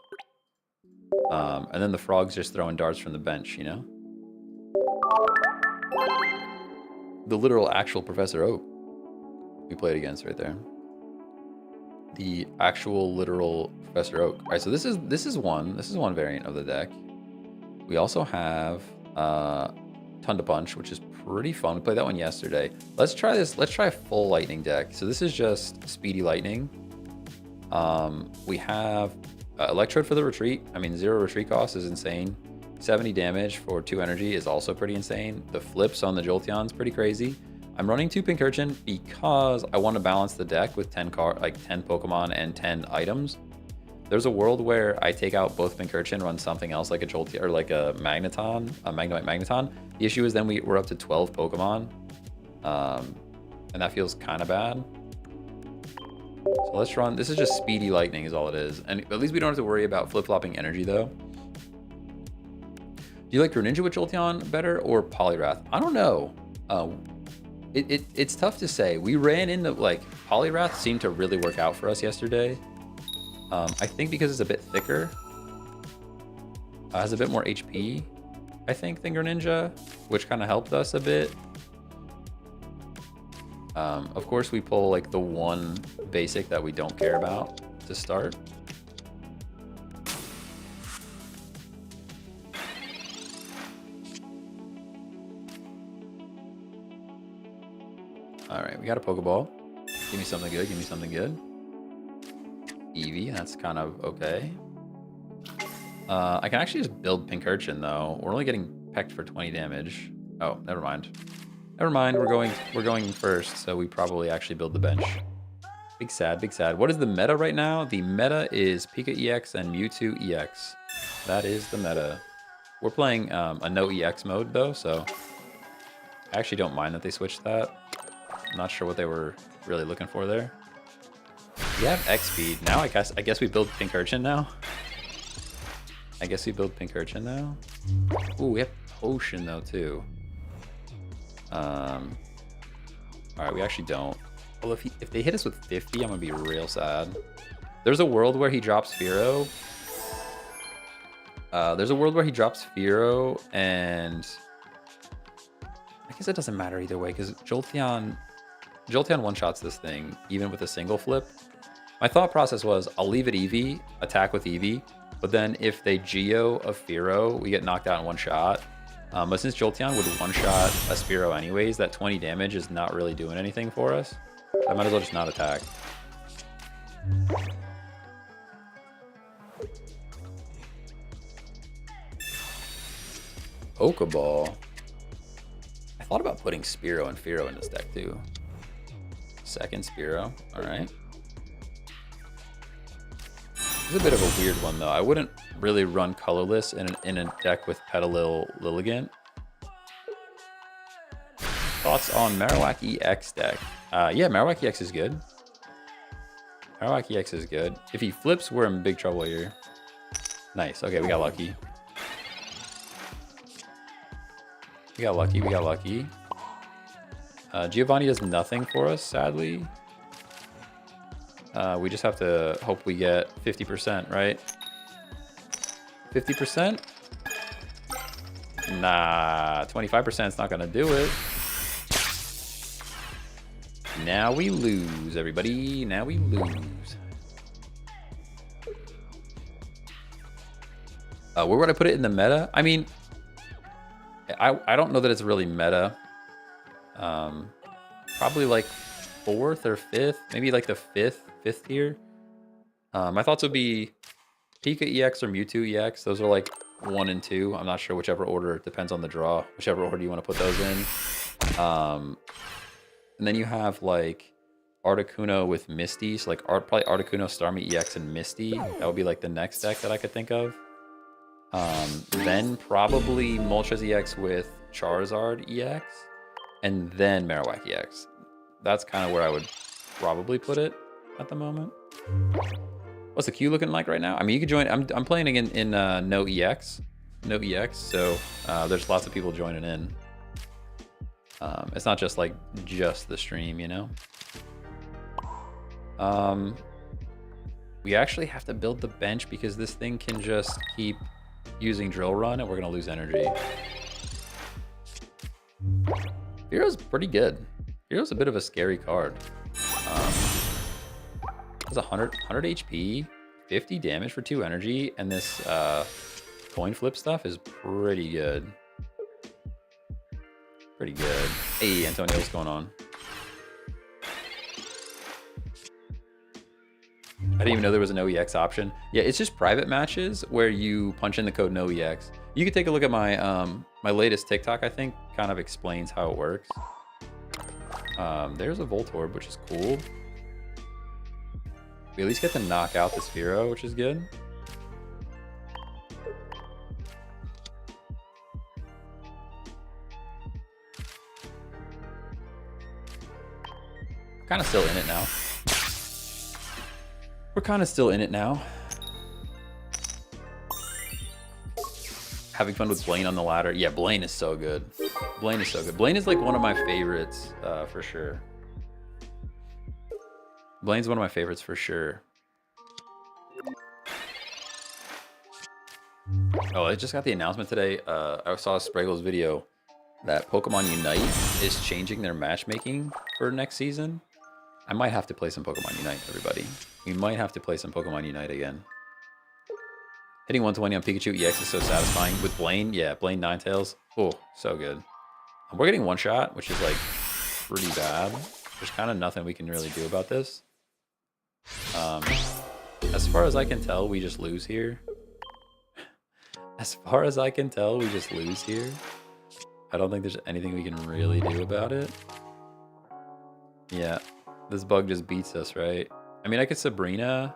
And then the Frog's just throwing darts from the bench, you know? The literal actual Professor Oak we played against right there. The actual literal Professor Oak. All right, so this is one variant of the deck. We also have Thunder Punch, which is pretty fun. We played that one yesterday. Let's try this. Let's try a full lightning deck. So this is just speedy lightning. We have Electrode for the retreat. I mean, 0 retreat cost is insane. 70 damage for 2 energy is also pretty insane. The flips on the Jolteon's pretty crazy. I'm running 2 Pincurchin because I want to balance the deck with 10 Pokemon and 10 items. There's a world where I take out both Pincurchin, run something else like a Jolteon or like a Magneton, a Magnemite Magneton. The issue is then we're up to 12 Pokemon, and that feels kind of bad. So let's run. This is just speedy lightning is all it is, and at least we don't have to worry about flip-flopping energy though. Do you like Greninja with Jolteon better or Poliwrath? I don't know. It's tough to say. We ran into like Poliwrath seemed to really work out for us yesterday. I think because it's a bit thicker, has a bit more HP, I think, than Greninja, which kind of helped us a bit. Of course, we pull like the one basic that we don't care about to start. All right, we got a Pokeball. Give me something good, give me something good. Eevee, that's kind of okay. I can actually just build Pincurchin though. We're only getting pecked for 20 damage. Oh, never mind. Never mind, we're going first, so we probably actually build the bench. Big sad, big sad. What is the meta right now? The meta is Pika EX and Mewtwo EX. That is the meta. We're playing a NOEX mode though, so I actually don't mind that they switched that. I'm not sure what they were really looking for there. We have X speed. Now I guess we build Pincurchin now. I guess we build Pincurchin now. Ooh, we have Potion though too. All right, we actually don't. Well, if they hit us with 50, I'm gonna be real sad. There's a world where he drops Fearow. There's a world where he drops Fearow, and I guess it doesn't matter either way because Jolteon one-shots this thing even with a single flip. My thought process was I'll leave it Eevee, attack with Eevee, But then if they Geo a Fearow, we get knocked out in one shot. But since Jolteon would one-shot a Spearow anyways, that 20 damage is not really doing anything for us. I might as well just not attack. Pokeball. I thought about putting Spearow and Fearow in this deck too. Second Spearow, all right. It's a bit of a weird one though. I wouldn't really run colorless in a deck with Petalil Lilligant. Thoughts on Marowak EX deck? Yeah, Marowak EX is good. Marowak EX is good. If he flips, we're in big trouble here. Nice. Okay, we got lucky. We got lucky. We got lucky. Giovanni does nothing for us, sadly. We just have to hope we get 50%, right? 50%? Nah, 25% is not going to do it. Now we lose, everybody. Now we lose. Where would I put it in the meta? I mean, I don't know that it's really meta. Probably like 4th or 5th, maybe like the 5th tier. My thoughts would be Pika EX or Mewtwo EX. Those are like 1 and 2. I'm not sure whichever order. It depends on the draw. Whichever order you want to put those in. And then you have like Articuno with Misty. So like probably Articuno, Starmie EX, and Misty. That would be like the next deck that I could think of. Then probably Moltres EX with Charizard EX. And then Marowak EX. That's kind of where I would probably put it at the moment. What's the queue looking like right now? I mean, you could join. I'm playing again in NOEX. NOEX, so there's lots of people joining in. It's not just like just the stream, you know? We actually have to build the bench because this thing can just keep using Drill Run and we're going to lose energy. Hero's pretty good. Hero's a bit of a scary card. It's 100 HP, 50 damage for 2 energy, and this coin flip stuff is pretty good. Pretty good. Hey, Antonio, what's going on? I didn't even know there was an NOEX option. Yeah, it's just private matches where you punch in the code NOEX. You can take a look at my my latest TikTok, I think, kind of explains how it works. There's a Voltorb, which is cool. We at least get to knock out the Spearow, which is good. Kind of still in it now. We're kind of still in it now. Having fun with Blaine on the ladder. Yeah, Blaine is so good. Blaine is so good. Blaine is like one of my favorites for sure. Blaine's one of my favorites for sure. Oh, I just got the announcement today. I saw Spraggle's video that Pokemon Unite is changing their matchmaking for next season. I might have to play some Pokemon Unite, everybody. We might have to play some Pokemon Unite again. Hitting 120 on Pikachu EX is so satisfying. With Blaine, yeah, Blaine Ninetales. Oh, so good. We're getting one shot, which is like pretty bad. There's kind of nothing we can really do about this. As far as I can tell, we just lose here. As far as I can tell, we just lose here. I don't think there's anything we can really do about it. Yeah, this bug just beats us, right? I mean, I could Sabrina,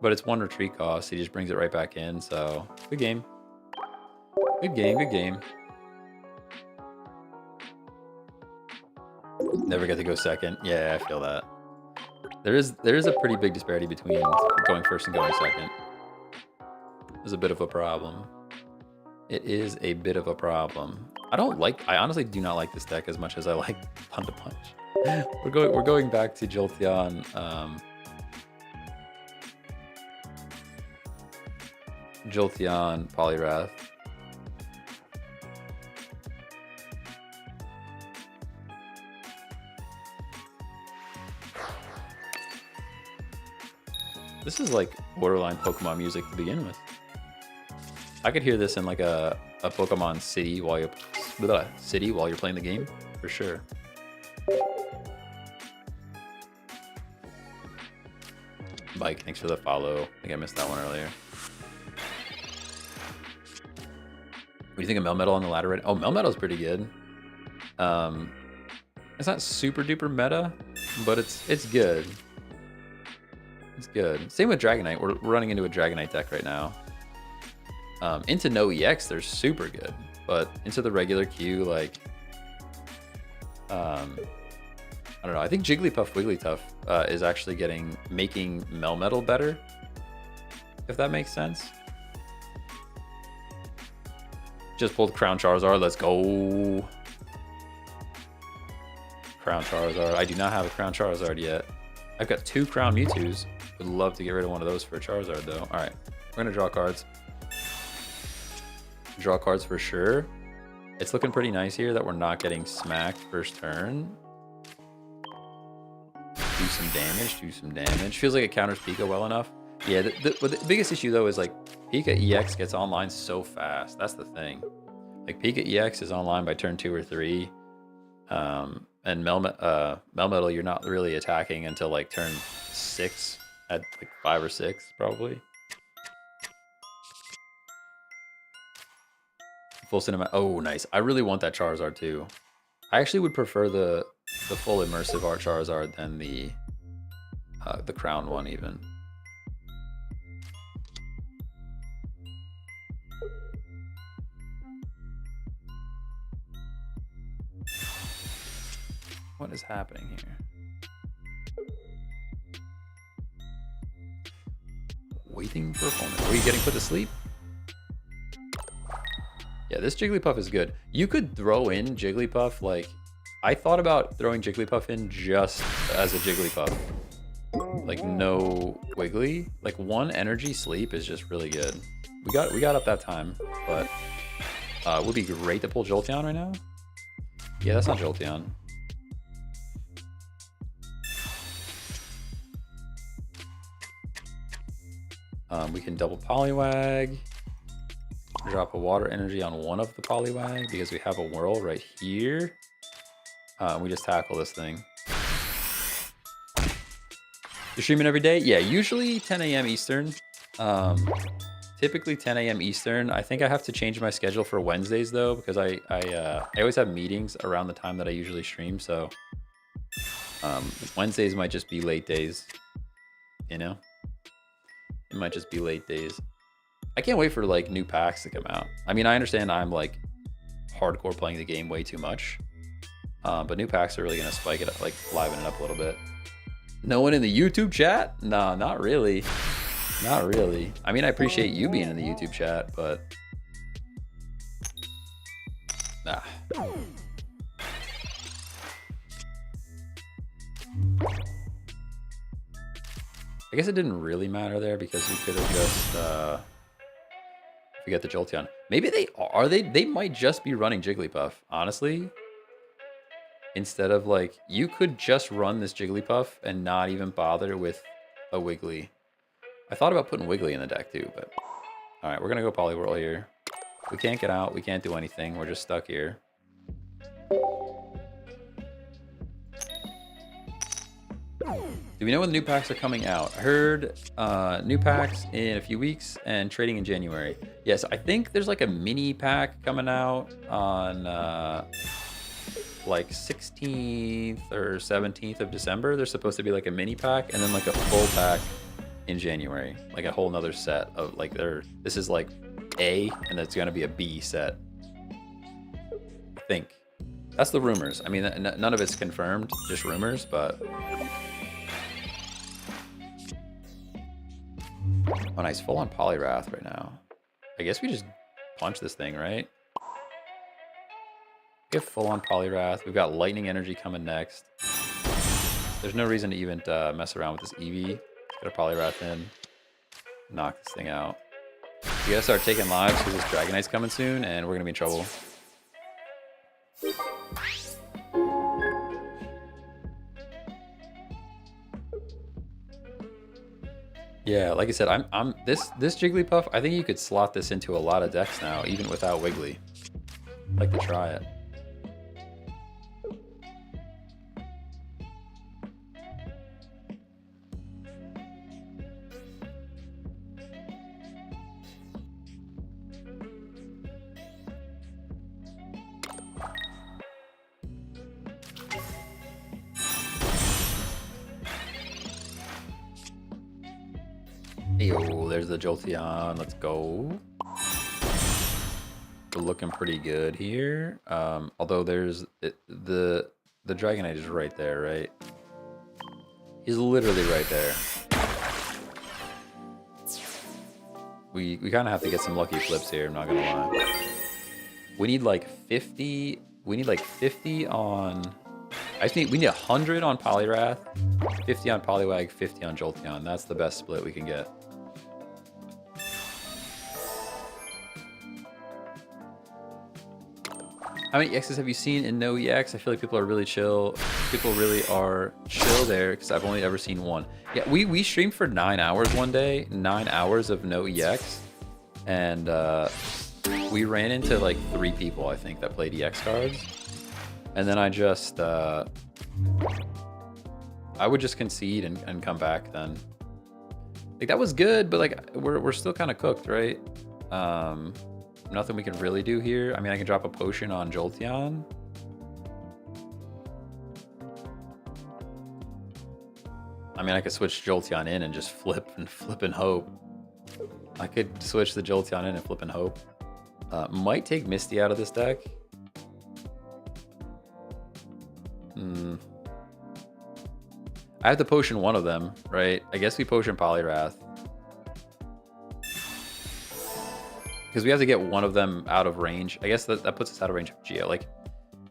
but it's 1 retreat cost. He just brings it right back in, so good game. Good game, good game. Never get to go second. Yeah, I feel that. There is a pretty big disparity between going first and going second. There's a bit of a problem. It is a bit of a problem. I honestly do not like this deck as much as I like Punt to Punch. We're going back to Jolteon. Jolteon Poliwrath. This is like borderline Pokemon music to begin with. I could hear this in like a Pokemon city while you're playing the game, for sure. Mike, thanks for the follow. I think I missed that one earlier. What do you think of Melmetal on the ladder? Oh, Melmetal's pretty good. It's not super duper meta, but it's good. It's good. Same with Dragonite. We're running into a Dragonite deck right now. Into NOEX, they're super good, but into the regular queue, like, I don't know. I think Jigglypuff Wigglytuff is actually making Melmetal better, if that makes sense. Just pulled Crown Charizard. Let's go. Crown Charizard. I do not have a Crown Charizard yet. I've got 2 Crown Mewtwo's. Would love to get rid of one of those for a Charizard, though. All right, we're gonna draw cards. Draw cards for sure. It's looking pretty nice here that we're not getting smacked first turn. Do some damage. Feels like it counters Pika well enough. Yeah, the biggest issue though is like Pika EX gets online so fast. That's the thing. Like Pika EX is online by turn 2 or 3. And Melmetal, you're not really attacking until like turn 6 at like 5 or 6 probably. Full cinema. Oh, nice. I really want that Charizard too. I actually would prefer the full immersive art Charizard than the crown one even. What is happening here? Waiting for opponent. Are you getting put to sleep? Yeah, this Jigglypuff is good. You could throw in Jigglypuff, like, I thought about throwing Jigglypuff in just as a Jigglypuff. Like, no Wiggly. Like, 1 energy sleep is just really good. We got up that time, but would be great to pull Jolteon right now. Yeah, that's not Jolteon. We can double Poliwag. Drop a water energy on one of the Poliwag because we have a whirl right here. We just tackle this thing. You're streaming every day? Yeah, usually 10 a.m. Eastern. Typically 10 a.m. Eastern. I think I have to change my schedule for Wednesdays though, because I always have meetings around the time that I usually stream. So Wednesdays might just be late days. You know, it might just be late days. I can't wait for like new packs to come out. I mean, I understand I'm like hardcore playing the game way too much, but new packs are really gonna spike it up, like liven it up a little bit. No one in the YouTube chat? No, not really. Not really. I mean, I appreciate you being in the YouTube chat, but nah. I guess it didn't really matter there because we could have just forget the Jolteon. Maybe they might just be running Jigglypuff, honestly. Instead of like, you could just run this Jigglypuff and not even bother with a Wiggly. I thought about putting Wiggly in the deck too, but all right, we're gonna go Poliwhirl here. We can't get out, we can't do anything, we're just stuck here. Do we know when the new packs are coming out? I heard new packs in a few weeks and trading in January. Yes, I think there's like a mini pack coming out on like 16th or 17th of December. There's supposed to be like a mini pack and then like a full pack in January. Like a whole nother set of like this is like A and it's gonna be a B set. I think. That's the rumors. I mean, none of it's confirmed, just rumors, but oh, nice. Full on Poliwrath right now. I guess we just punch this thing, right? We have full on Poliwrath. We've got Lightning Energy coming next. There's no reason to even mess around with this Eevee. Let's get a Poliwrath in. Knock this thing out. We gotta start taking lives because this Dragonite's coming soon and we're gonna be in trouble. Yeah, like I said, I'm this Jigglypuff. I think you could slot this into a lot of decks now, even without Wiggly. I'd like to try it. Yo, there's the Jolteon. Let's go. We're looking pretty good here. Although there's the Dragonite is right there, right? He's literally right there. We kind of have to get some lucky flips here. I'm not gonna lie. We need like 50. We need like 50 on. I think we need 100 on Poliwrath, 50 on Poliwag, 50 on Jolteon. That's the best split we can get. How many EXs have you seen in NOEX? I feel like people are really chill. People really are chill there because I've only ever seen one. Yeah, we streamed for 9 hours one day, 9 hours of NOEX, and we ran into like 3 people I think that played EX cards, and then I just I would just concede and come back then. Like that was good, but like we're still kind of cooked, right? Nothing we can really do here. I mean, I can drop a potion on Jolteon. I mean, I could switch Jolteon in and just flip and hope. I could switch the Jolteon in and flip and hope. Might take Misty out of this deck. I have to potion one of them, right? I guess we potion Poliwrath. Because we have to get one of them out of range. I guess that puts us out of range of Geo. Like,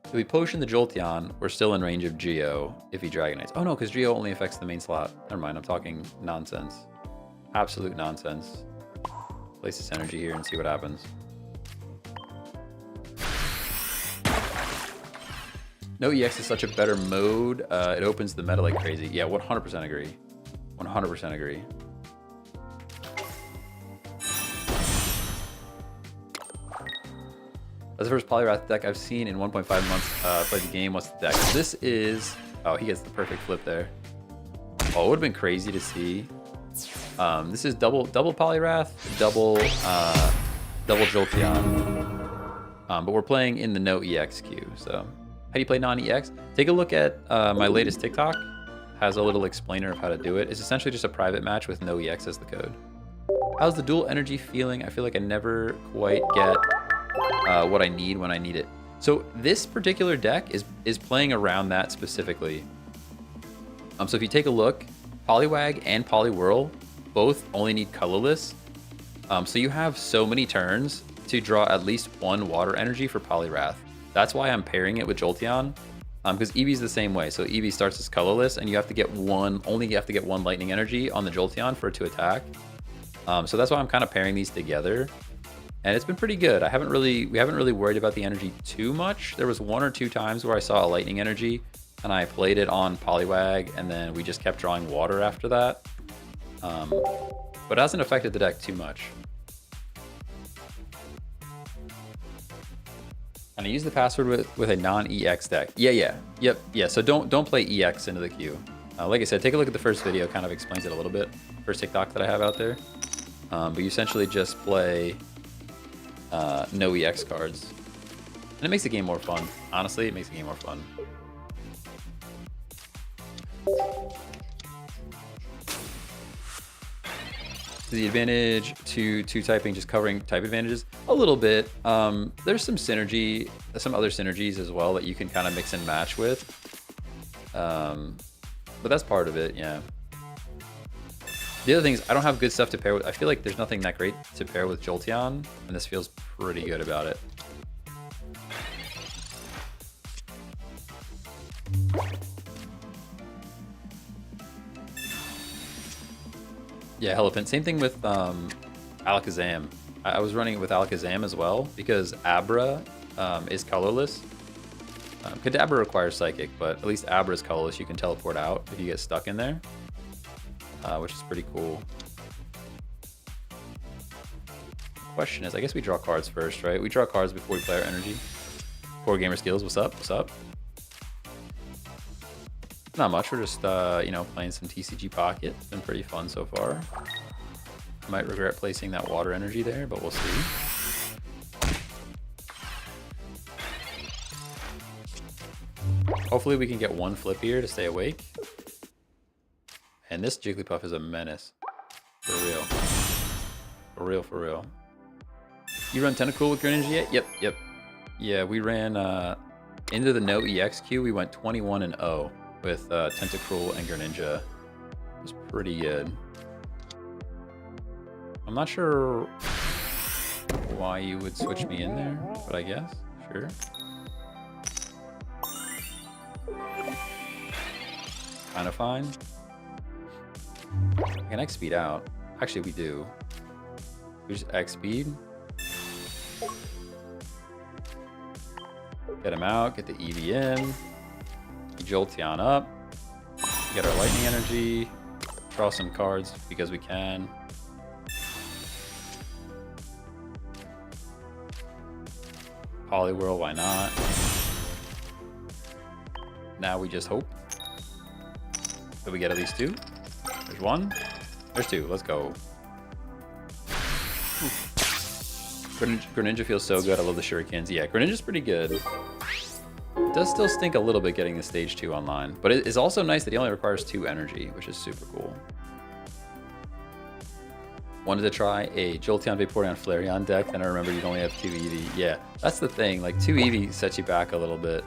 if we potion the Jolteon, we're still in range of Geo if he Dragonites. Oh no, because Geo only affects the main slot. Never mind, I'm talking nonsense. Absolute nonsense. Place this energy here and see what happens. NOEX is such a better mode. It opens the meta like crazy. Yeah, 100% agree. 100% agree. That's the first Poliwrath deck I've seen in 1.5 months. Play the game. What's the deck? This is... Oh, he gets the perfect flip there. Oh, it would have been crazy to see. This is double Poliwrath, double Jolteon. But we're playing in the NOEX queue. So, how do you play non-EX? Take a look at my latest TikTok. Has a little explainer of how to do it. It's essentially just a private match with NOEX as the code. How's the dual energy feeling? I feel like I never quite get what I need when I need it. So this particular deck is playing around that specifically. So if you take a look, Poliwag and Poliwhirl both only need colorless. So you have so many turns to draw at least one water energy for Poliwrath. That's why I'm pairing it with Jolteon, because Eevee's the same way. So Eevee starts as colorless, and you have to get one lightning energy on the Jolteon for it to attack. So that's why I'm kind of pairing these together. And it's been pretty good. We haven't really worried about the energy too much. There was 1 or 2 times where I saw a lightning energy and I played it on Poliwag, and then we just kept drawing water after that. But it hasn't affected the deck too much. And I use the password with a non-EX deck. Yeah. So don't play EX into the queue. Like I said, take a look at the first video. Kind of explains it a little bit. First TikTok that I have out there. But you essentially just play no EX cards, and it makes the game more fun. Honestly, it makes the game more fun. The advantage to typing, just covering type advantages a little bit. There's some synergy, some other synergies as well that you can kind of mix and match with. But that's part of it, yeah. The other thing is I don't have good stuff to pair with. I feel like there's nothing that great to pair with Jolteon, and this feels pretty good about it. Yeah, Helipant. Same thing with Alakazam. I was running it with Alakazam as well because Abra is colorless. Kadabra requires Psychic, but at least Abra is colorless. You can teleport out if you get stuck in there, which is pretty cool. question is, I guess we draw cards first, right? We draw cards before we play our energy. Core Gamer Skills, what's up? What's up? Not much. We're just, you know, playing some TCG Pocket. It's been pretty fun so far. Might regret placing that water energy there, but we'll see. Hopefully we can get one flip here to stay awake. And this Jigglypuff is a menace. For real. For real, for real. You run Tentacool with Greninja yet? Yep. Yeah, we ran into the NOEX queue. We went 21-0 with Tentacool and Greninja. It was pretty good. I'm not sure why you would switch me in there, but I guess, sure. Kind of fine. I can X speed out. Actually, we do. We just X speed. Get him out, get the EV in. Jolteon up. Get our lightning energy. Draw some cards because we can. Poliwhirl, why not? Now we just hope that we get at least two. There's one. There's two. Let's go. Greninja feels so good. I love the shurikens. Yeah, Greninja's pretty good. It does still stink a little bit getting the stage 2 online, but it is also nice that he only requires 2 energy, which is super cool. Wanted to try a Jolteon, Vaporeon, Flareon deck, then I remembered you'd only have 2 EV. Yeah, that's the thing. Like 2 EV sets you back a little bit.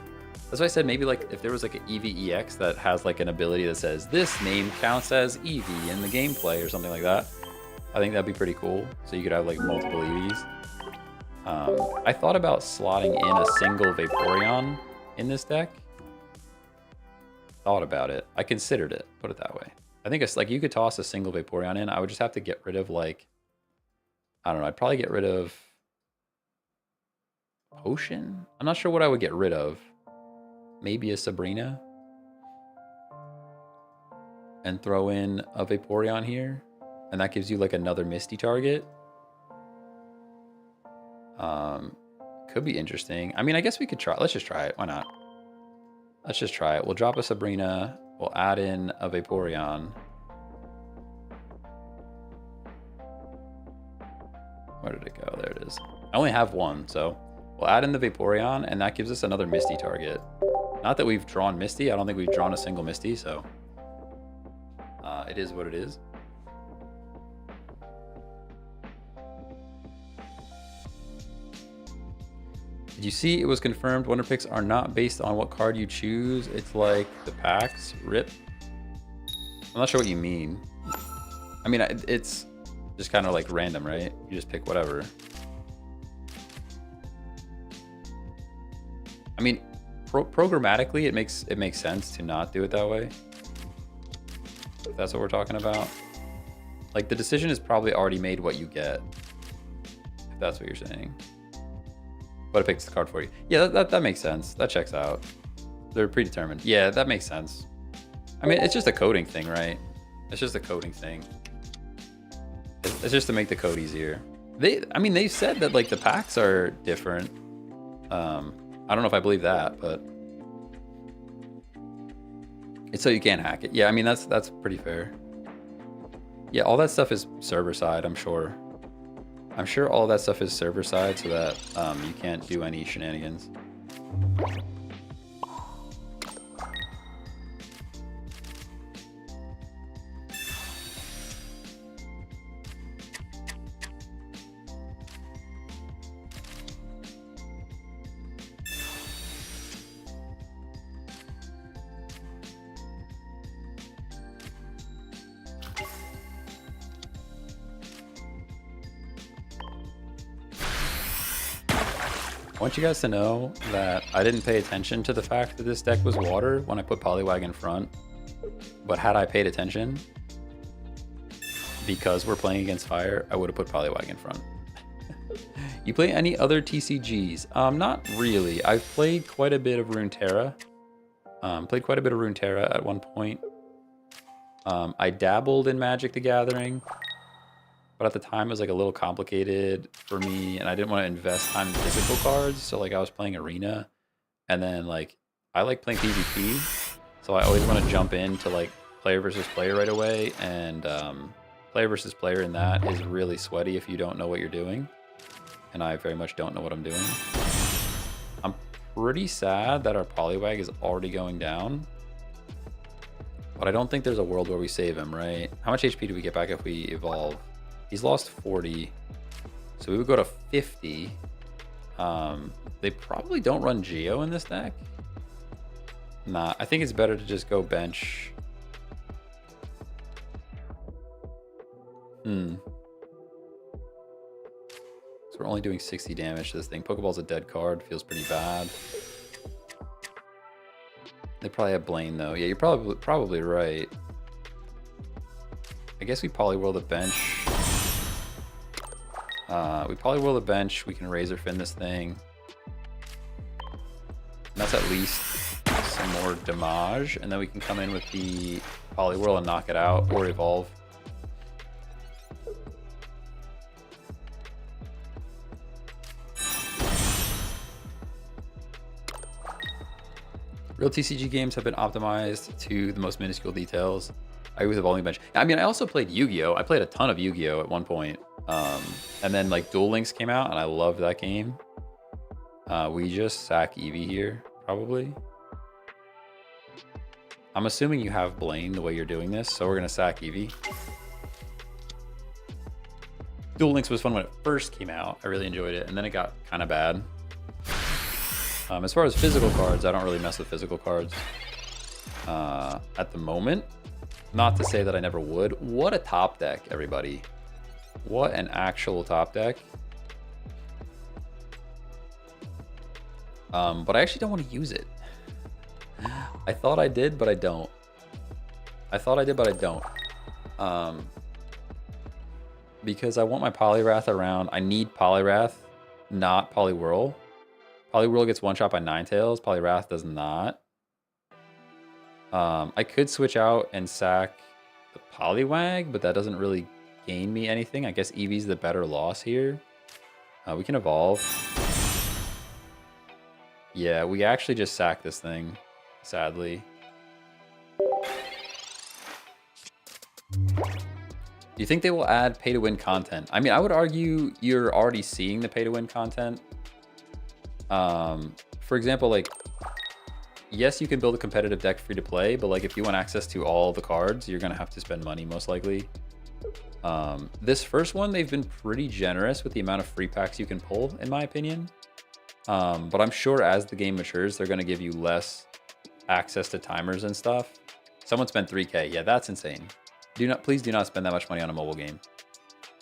That's why I said maybe like if there was like an EV-EX that has like an ability that says this name counts as EV in the gameplay or something like that. I think that'd be pretty cool. So you could have like multiple EVs. I thought about slotting in a single Vaporeon in this deck. Thought about it. I considered it, put it that way. I think it's like you could toss a single Vaporeon in. I would just have to get rid of like, I don't know, I'd probably get rid of Potion? I'm not sure what I would get rid of. Maybe a Sabrina. And throw in a Vaporeon here. And that gives you like another Misty target. Could be interesting. I mean, I guess we could try. Let's just try it. Why not? Let's just try it. We'll drop a Sabrina. We'll add in a Vaporeon. Where did it go? There it is. I only have one, so we'll add in the Vaporeon, and that gives us another Misty target. Not that we've drawn Misty. I don't think we've drawn a single Misty, so it is what it is. Did you see it was confirmed Wonder Picks are not based on what card you choose? It's like the packs. RIP. I'm not sure what you mean. I mean, it's just kind of like random, right? You just pick whatever. I mean, programmatically, it makes sense to not do it that way. If that's what we're talking about. Like, the decision is probably already made what you get. If that's what you're saying. But it picks the card for you. Yeah, that makes sense. That checks out. They're predetermined. Yeah, that makes sense. I mean, it's just a coding thing, right? It's just a coding thing. It's just to make the code easier. I mean, they said that like the packs are different. I don't know if I believe that, but it's so you can't hack it. Yeah, I mean that's pretty fair. Yeah, all that stuff is server side, I'm sure. I'm sure all that stuff is server side so that you can't do any shenanigans. I want you guys to know that I didn't pay attention to the fact that this deck was water when I put Poliwag in front. But had I paid attention, because we're playing against fire, I would have put Poliwag in front. You play any other TCGs? Not really. I've played quite a bit of Runeterra. Played quite a bit of Runeterra at one point. I dabbled in Magic the Gathering, but at the time it was like a little complicated for me, and I didn't want to invest time in physical cards. So like I was playing Arena, and then like I like playing PvP, so I always want to jump into like player versus player right away, and player versus player in that is really sweaty if you don't know what you're doing, and I very much don't know what I'm doing. I'm pretty sad that our Poliwag is already going down, but I don't think there's a world where we save him, right? How much HP do we get back if we evolve? He's lost 40, so we would go to 50. They probably don't run Geo in this deck. Nah, I think it's better to just go bench. So we're only doing 60 damage to this thing. Pokeball's a dead card, feels pretty bad. They probably have Blaine though. Yeah, you're probably right. I guess we Poliwhirl the bench. We Poliwhirl the bench. We can Razor Fin this thing. And that's at least some more damage, and then we can come in with the Poliwhirl and knock it out or evolve. Real TCG games have been optimized to the most minuscule details. I agree with evolving bench. I mean, I also played Yu-Gi-Oh! I played a ton of Yu-Gi-Oh! At one point. And then like Duel Links came out, and I loved that game. We just sack Eevee here, probably. I'm assuming you have Blaine the way you're doing this, so we're gonna sack Eevee. Duel Links was fun when it first came out. I really enjoyed it, and then it got kind of bad. As far as physical cards, I don't really mess with physical cards at the moment. Not to say that I never would. What a top deck, everybody. What an actual top deck. But I actually don't want to use it. I thought I did, but I don't. I thought I did, but I don't. Because I want my Poliwrath around. I need Poliwrath, not Poliwhirl. Poliwhirl gets one shot by Ninetales. Poliwrath does not. I could switch out and sack the Poliwag, but that doesn't really gain me anything. I guess Eevee's the better loss here. We can evolve. Yeah, we actually just sack this thing, sadly. Do you think they will add pay-to-win content? I mean, I would argue you're already seeing the pay-to-win content. For example, like, yes, you can build a competitive deck free to play, but like if you want access to all the cards, you're gonna have to spend money most likely. This first one, they've been pretty generous with the amount of free packs you can pull, in my opinion. But I'm sure as the game matures, they're gonna give you less access to timers and stuff. Someone spent 3K. Yeah, that's insane. Please do not spend that much money on a mobile game.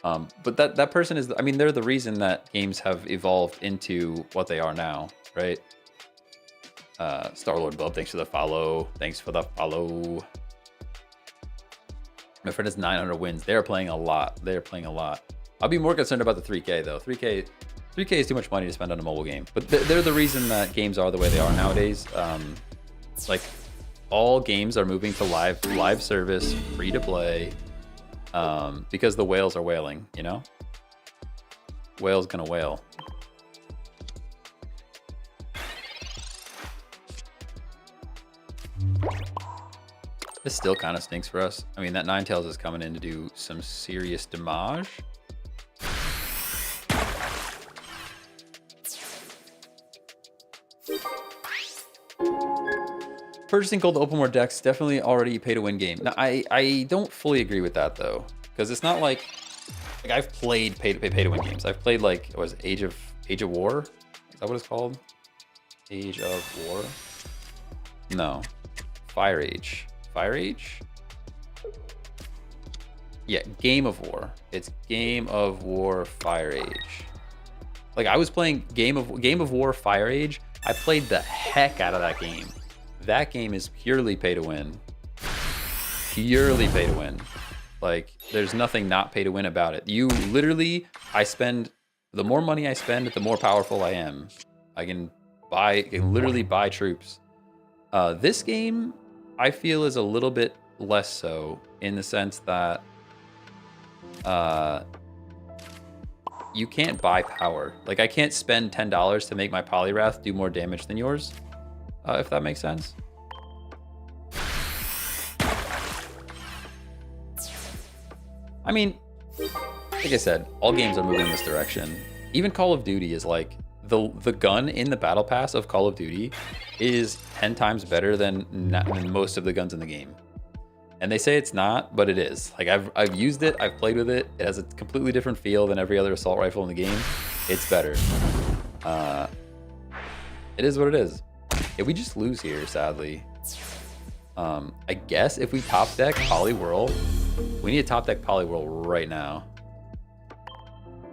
But that person is, I mean, they're the reason that games have evolved into what they are now, right? Star-Lord Bub, thanks for the follow. Thanks for the follow. My friend has 900 wins. They're playing a lot. They're playing a lot. I'll be more concerned about the 3K though. 3K is too much money to spend on a mobile game. But they're the reason that games are the way they are nowadays. Like all games are moving to live service, free to play. Because the whales are whaling, you know? Whale's gonna whale. This still kind of stinks for us. I mean, that Ninetales is coming in to do some serious damage. Purchasing gold to open more decks, definitely already a pay-to-win game. Now, I don't fully agree with that, though. Because it's not like I've played pay-to-win games. I've played, like, what was it, Age of War? Is that what it's called? Age of War? No. Fire Age. Fire Age? Yeah, Game of War. It's Game of War Fire Age. Like, I was playing Game of War Fire Age. I played the heck out of that game. That game is purely pay to win. Purely pay to win. Like, there's nothing not pay to win about it. You literally, the more money I spend, the more powerful I am. I can literally buy troops. This game, I feel, is a little bit less so in the sense that you can't buy power. Like, I can't spend $10 to make my Poliwrath do more damage than yours, if that makes sense. I mean, like I said, all games are moving in this direction. Even Call of Duty is like, the gun in the Battle Pass of Call of Duty is 10 times better than most of the guns in the game. And they say it's not, but it is. Like, I've used it, I've played with it. It has a completely different feel than every other assault rifle in the game. It's better. It is what it is. If we just lose here, sadly. I guess if we top deck Poliwhirl, we need to top deck Poliwhirl right now.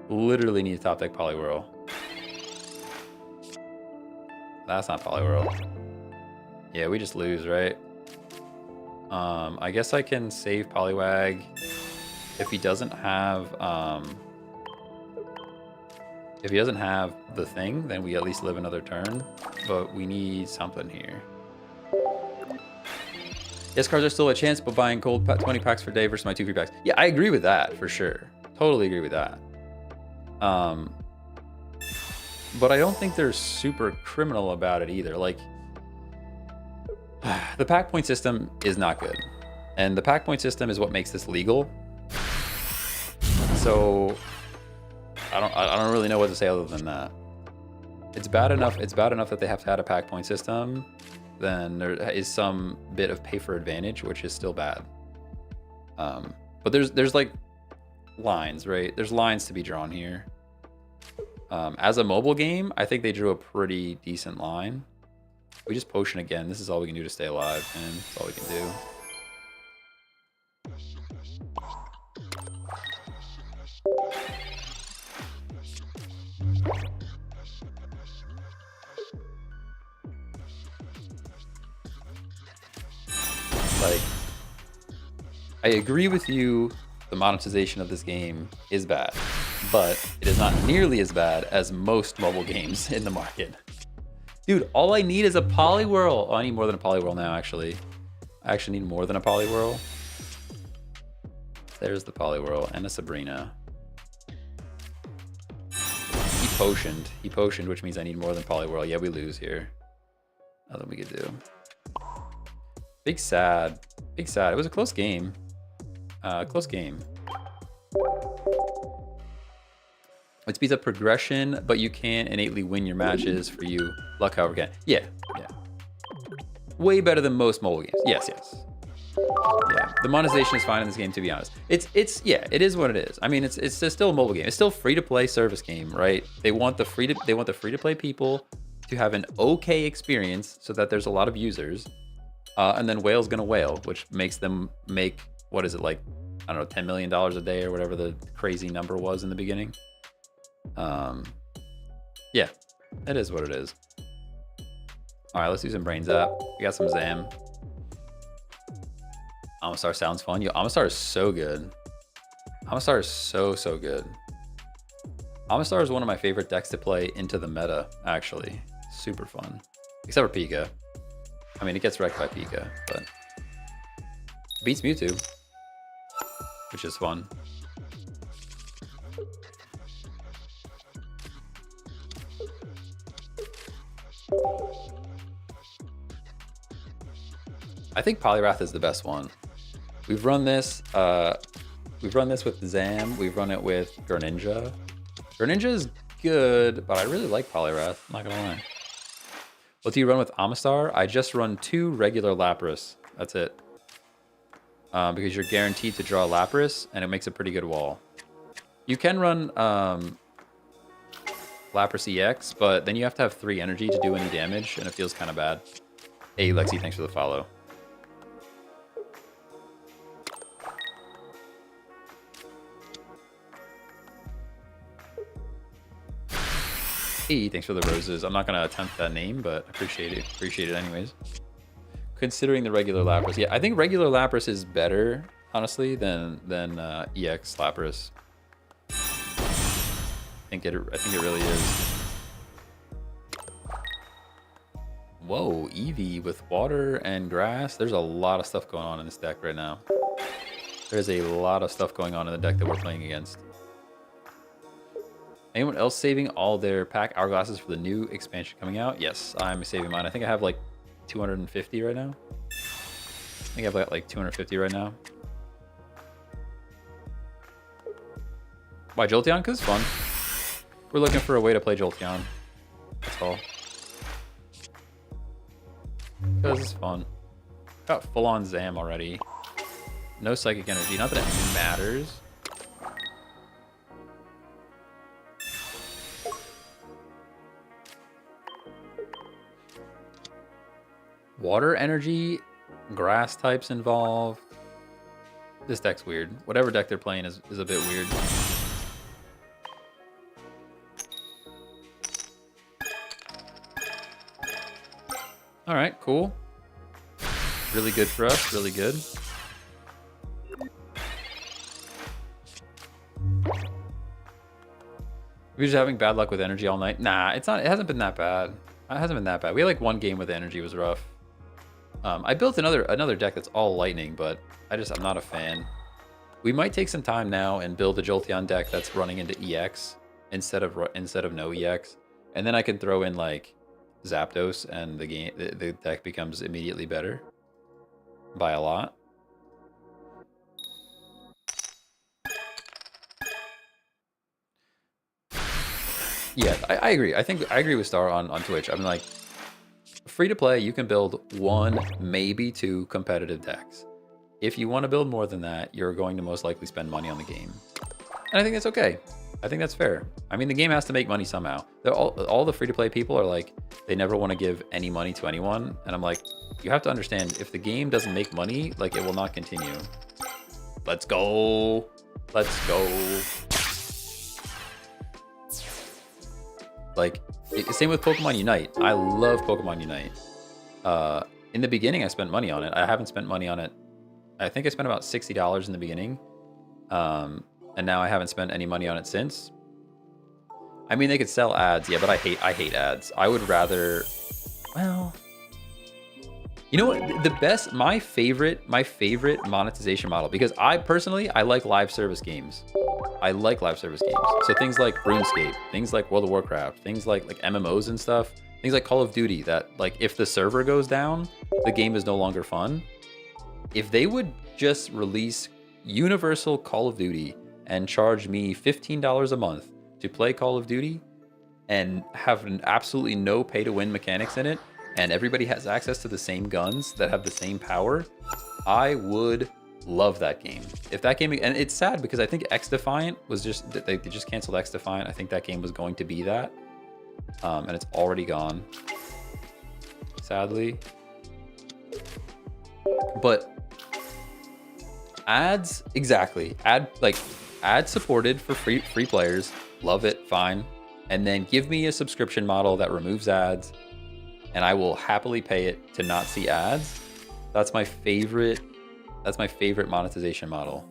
Literally need to top deck Poliwhirl. That's not Poliwhirl. Yeah, we just lose, right? I guess I can save Poliwag. If he doesn't have the thing, then we at least live another turn. But we need something here. Yes, cards are still a chance, but buying gold 20 packs per day versus my 2 free packs. Yeah, I agree with that for sure. Totally agree with that. But I don't think they're super criminal about it either. Like, the pack point system is not good, and the pack point system is what makes this legal. So I don't really know what to say other than that. It's bad enough. It's bad enough that they have to add a pack point system. Then there is some bit of pay for advantage, which is still bad. But there's like lines, right? There's lines to be drawn here. As a mobile game, I think they drew a pretty decent line. We just potion again. This is all we can do to stay alive, and that's all we can do. Like, I agree with you, the monetization of this game is bad, but it is not nearly as bad as most mobile games in the market. Dude, all I need is a Poliwhirl. Oh, I need more than a Poliwhirl now, actually. I actually need more than a Poliwhirl. There's the Poliwhirl and a Sabrina. He potioned. He potioned, which means I need more than Poliwhirl. Yeah, we lose here. Nothing we could do. Big sad. Big sad. It was a close game. Close game. It speeds up progression, but you can innately win your matches for you. Luck, however, can. Yeah, yeah. Way better than most mobile games. Yes, yes. Yeah, the monetization is fine in this game, to be honest. Yeah, it is what it is. I mean, it's still a mobile game. It's still free to play service game, right? They want the free to play people to have an okay experience, so that there's a lot of users, and then whale's gonna whale, which makes them make, what is it, like, I don't know, $10 million a day or whatever the crazy number was in the beginning. Yeah, it is what it is. All right, let's do some brain zap. We got some Zam. Amistar sounds fun. Yo, Amistar is so good. Amistar is so good. Amistar is one of my favorite decks to play into the meta, actually. Super fun. Except for Pika. I mean, it gets wrecked by Pika, but beats Mewtwo, which is fun. I think Poliwrath is the best one. We've run this with Zam. We've run it with Greninja. Greninja is good, but I really like Poliwrath. I'm not gonna lie. What do you run with Amistar? I just run 2 regular Lapras. That's it. Because you're guaranteed to draw Lapras, and it makes a pretty good wall. You can run Lapras EX, but then you have to have 3 energy to do any damage, and it feels kind of bad. Hey, Lexi, thanks for the follow. Hey, thanks for the roses. I'm not going to attempt that name, but I appreciate it. Appreciate it anyways. Considering the regular Lapras. Yeah, I think regular Lapras is better, honestly, than EX Lapras. I think it really is. Whoa, Eevee with water and grass. There's a lot of stuff going on in this deck right now. There's a lot of stuff going on in the deck that we're playing against. Anyone else saving all their pack hourglasses for the new expansion coming out? Yes, I'm saving mine. I think I have like 250 right now. I think I've got like 250 right now. Why Jolteon? Because it's fun. We're looking for a way to play Jolteon. That's all. Because it's fun. Got full-on Zam already. No psychic energy. Not that it matters. Water energy, grass types involved. This deck's weird. Whatever deck they're playing is a bit weird. All right, cool. Really good for us, really good. We're just having bad luck with energy all night. Nah, it's not. It hasn't been that bad. It hasn't been that bad. We had like one game with energy was rough. I built another deck that's all lightning, but I'm not a fan. We might take some time now and build a Jolteon deck that's running into EX instead of no EX, and then I can throw in like Zapdos, and the deck becomes immediately better by a lot. Yeah, I agree. I agree with Star on Twitch. I'm like, free to play, you can build 1, maybe 2 competitive decks. If you want to build more than that, you're going to most likely spend money on the game. And I think that's okay. I think that's fair. I mean, the game has to make money somehow. All the free to play people are like, they never want to give any money to anyone. And I'm like, you have to understand, if the game doesn't make money, like, it will not continue. Let's go. Let's go. Like, same with Pokemon Unite. I love Pokemon Unite. In the beginning, I spent money on it. I haven't spent money on it. I think I spent about $60 in the beginning. And now I haven't spent any money on it since. I mean, they could sell ads, yeah, but I hate ads. I would rather, well, you know what? My favorite monetization model, because I personally like live service games. I like live service games. So things like RuneScape, things like World of Warcraft, things like MMOs and stuff, things like Call of Duty, that like if the server goes down, the game is no longer fun. If they would just release universal Call of Duty and charge me $15 a month to play Call of Duty and have absolutely no pay to win mechanics in it, and everybody has access to the same guns that have the same power, I would love that game. If that game, and it's sad because I think X Defiant was they just canceled X Defiant. I think that game was going to be that, and it's already gone, sadly. But ads, exactly. Ad supported for free players. Love it, fine. And then give me a subscription model that removes ads, and I will happily pay it to not see ads. That's my favorite. That's my favorite monetization model.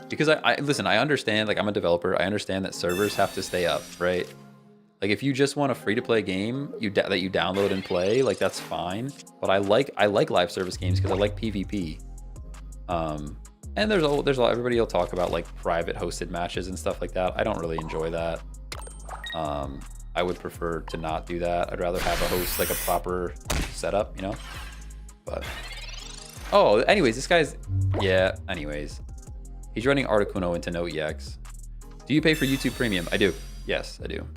Because listen, I understand, like, I'm a developer. I understand that servers have to stay up, right? Like, if you just want a free-to-play game that you download and play, like, that's fine. But I like live service games because I like PvP. And there's a lot, everybody will talk about like private hosted matches and stuff like that. I don't really enjoy that. I would prefer to not do that. I'd rather have a host, like a proper setup, you know? But, oh, anyways, this guy's, yeah, anyways. He's running Articuno into NOEX. Do you pay for YouTube Premium? I do. Yes, I do.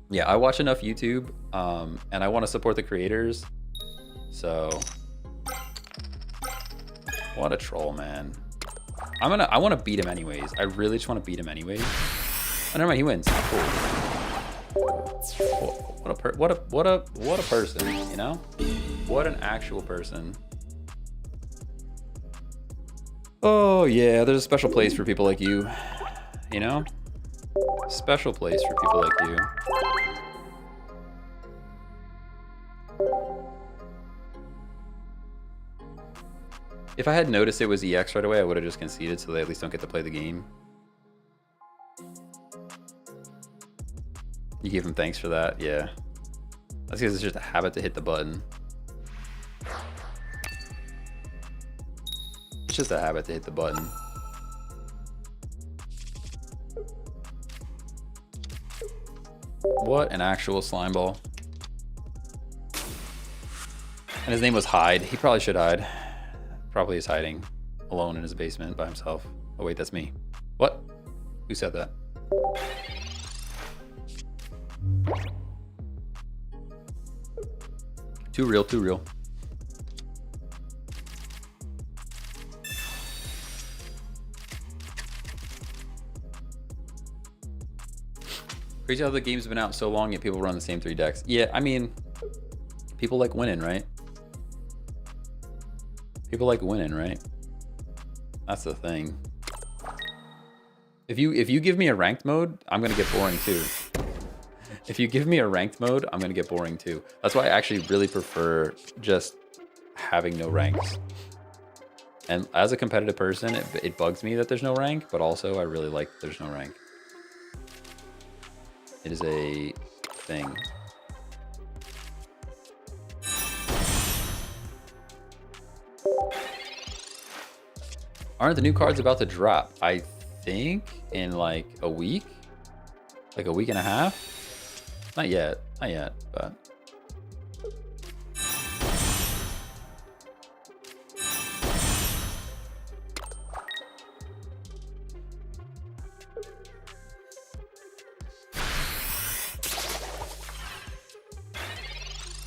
Yeah, I watch enough YouTube, and I want to support the creators. So, what a troll, man. I want to beat him anyways. I really just want to beat him anyways. Oh, never mind, he wins. Cool. What a person, you know? What an actual person. Oh yeah, there's a special place for people like you. You know? Special place for people like you. If I had noticed it was EX right away, I would have just conceded so they at least don't get to play the game. You gave him thanks for that? Yeah. That's because it's just a habit to hit the button. It's just a habit to hit the button. What an actual slime ball. And his name was Hide. He probably should hide. Probably is hiding alone in his basement by himself. Oh wait, that's me. What? Who said that? Too real, too real. Crazy how the game's been out so long yet people run the same 3 decks. Yeah, I mean, people like winning, right? People like winning, right? That's the thing. If you give me a ranked mode, I'm gonna get boring too. If you give me a ranked mode, I'm gonna get boring too. That's why I actually really prefer just having no ranks. And as a competitive person, it bugs me that there's no rank, but also I really like that there's no rank. It is a thing. Aren't the new cards about to drop? I think in like a week? Like a week and a half? Not yet, but.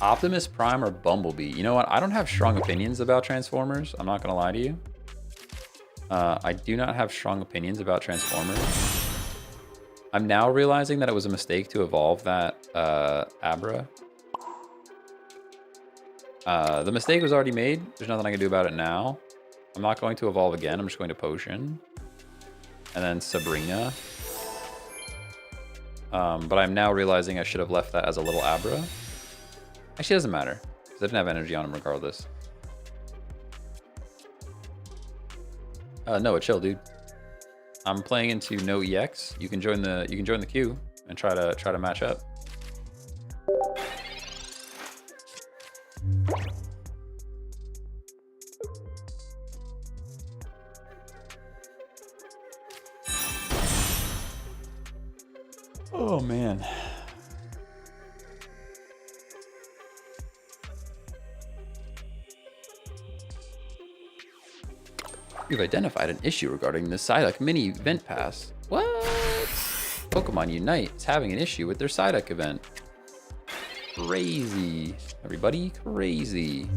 Optimus Prime or Bumblebee? You know what? I don't have strong opinions about Transformers. I'm not gonna lie to you. I do not have strong opinions about Transformers. I'm now realizing that it was a mistake to evolve that Abra. The mistake was already made. There's nothing I can do about it now. I'm not going to evolve again. I'm just going to Potion. And then Sabrina. But I'm now realizing I should have left that as a little Abra. Actually, it doesn't matter, because I didn't have energy on him regardless. No, chill, dude. I'm playing into NOEX. You can join the queue and try to match up. Oh man. We've identified an issue regarding the Psyduck mini event pass. What? Pokemon Unite is having an issue with their Psyduck event. Crazy. Everybody, crazy.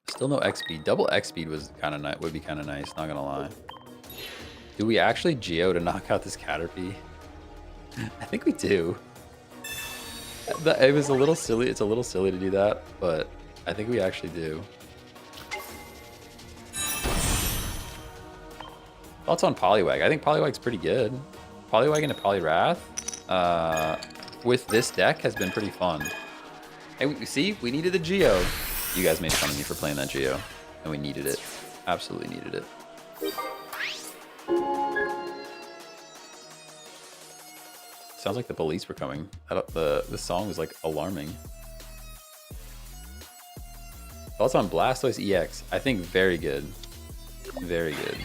Still no X speed. Double X speed was kind of nice. Would be kind of nice. Not gonna lie. Do we actually Geo to knock out this Caterpie? I think we do. It was a little silly. It's a little silly to do that, but I think we actually do. Thoughts on Poliwag? I think Poliwag's pretty good. Poliwag into Poliwrath with this deck has been pretty fun. Hey, see, we needed the Geo. You guys made fun of me for playing that Geo, and we needed it. Absolutely needed it. Sounds like the police were coming. The song was like alarming. Thoughts on Blastoise EX? I think very good. Very good.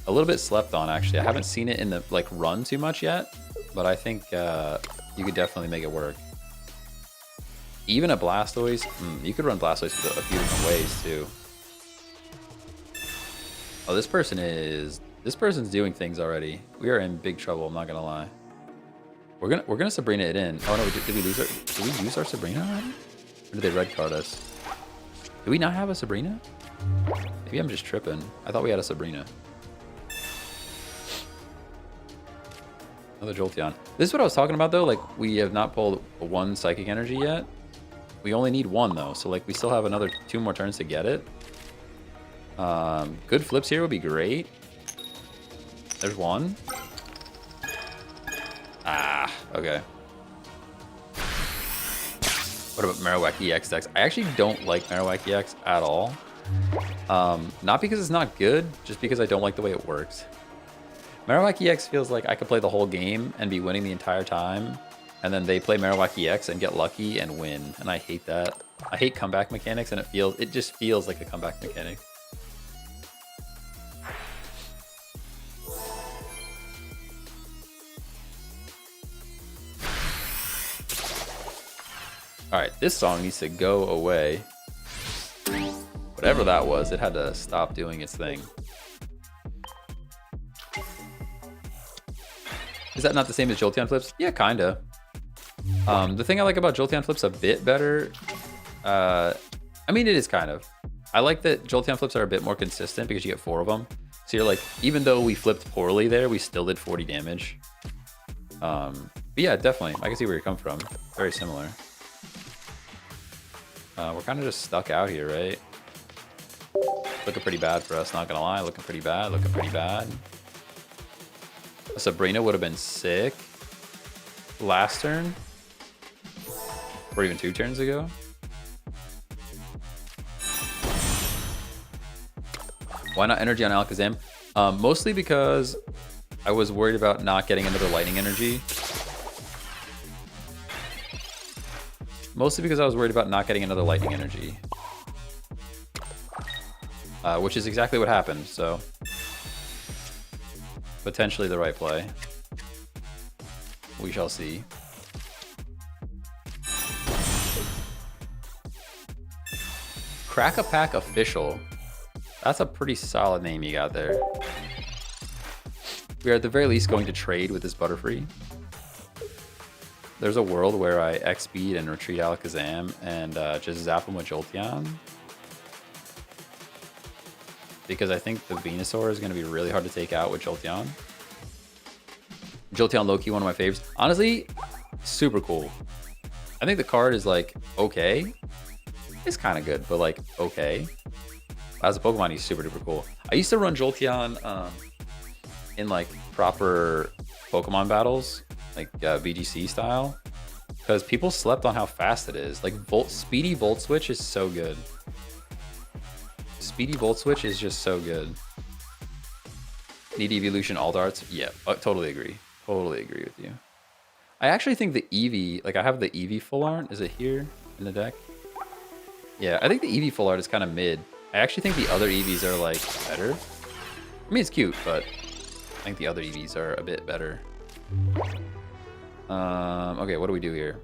A little bit slept on actually. I haven't seen it in the like run too much yet, but I think you could definitely make it work. Even a Blastoise, you could run Blastoise a few different ways too. Oh, this person's doing things already. We are in big trouble, I'm not gonna lie. We're gonna Sabrina it in. Oh no, did we use our Sabrina already? Or did they red card us? Do we not have a Sabrina? Maybe I'm just tripping. I thought we had a Sabrina. Another Jolteon. This is what I was talking about though, like we have not pulled one Psychic Energy yet. We only need one though, so like we still have another 2 more turns to get it. Good flips here would be great. There's one. Ah, okay. What about Marowak EX decks? I actually don't like Marowak EX at all. Not because it's not good, just because I don't like the way it works. Marowak EX feels like I could play the whole game and be winning the entire time, and then they play Marowak EX and get lucky and win, and I hate that. I hate comeback mechanics, and it just feels like a comeback mechanic. This song needs to go away. Whatever that was, it had to stop doing its thing. Is that not the same as Jolteon flips? Yeah, kinda. The thing I like about Jolteon flips a bit better, I mean, it is kind of. I like that Jolteon flips are a bit more consistent because you get 4 of them. So you're like, even though we flipped poorly there, we still did 40 damage. But yeah, definitely. I can see where you come from. Very similar. We're kind of just stuck out here, right? Looking pretty bad for us, not gonna lie. Looking pretty bad, looking pretty bad. A Sabrina would have been sick last turn. Or even 2 turns ago. Why not energy on Alakazam? Mostly because I was worried about not getting another lightning energy. Mostly because I was worried about not getting another lightning energy. Which is exactly what happened, so. Potentially the right play. We shall see. Crack-a-Pack Official. That's a pretty solid name you got there. We are at the very least going to trade with this Butterfree. There's a world where I X-Speed and retreat Alakazam and just zap him with Jolteon. Because I think the Venusaur is going to be really hard to take out with Jolteon. Jolteon low-key, one of my faves. Honestly, super cool. I think the card is like, okay. It's kind of good, but like, okay. As a Pokemon, he's super duper cool. I used to run Jolteon in like proper Pokemon battles, like VGC style, because people slept on how fast it is. Like Speedy Volt Switch is so good. Speedy Volt Switch is just so good. Need Evolution All Darts? Yeah, totally agree. Totally agree with you. I actually think the Eevee, like I have the Eevee full art. Is it here in the deck? Yeah, I think the Eevee full art is kind of mid. I actually think the other Eevees are like better. I mean, it's cute, but I think the other Eevees are a bit better. Okay, what do we do here?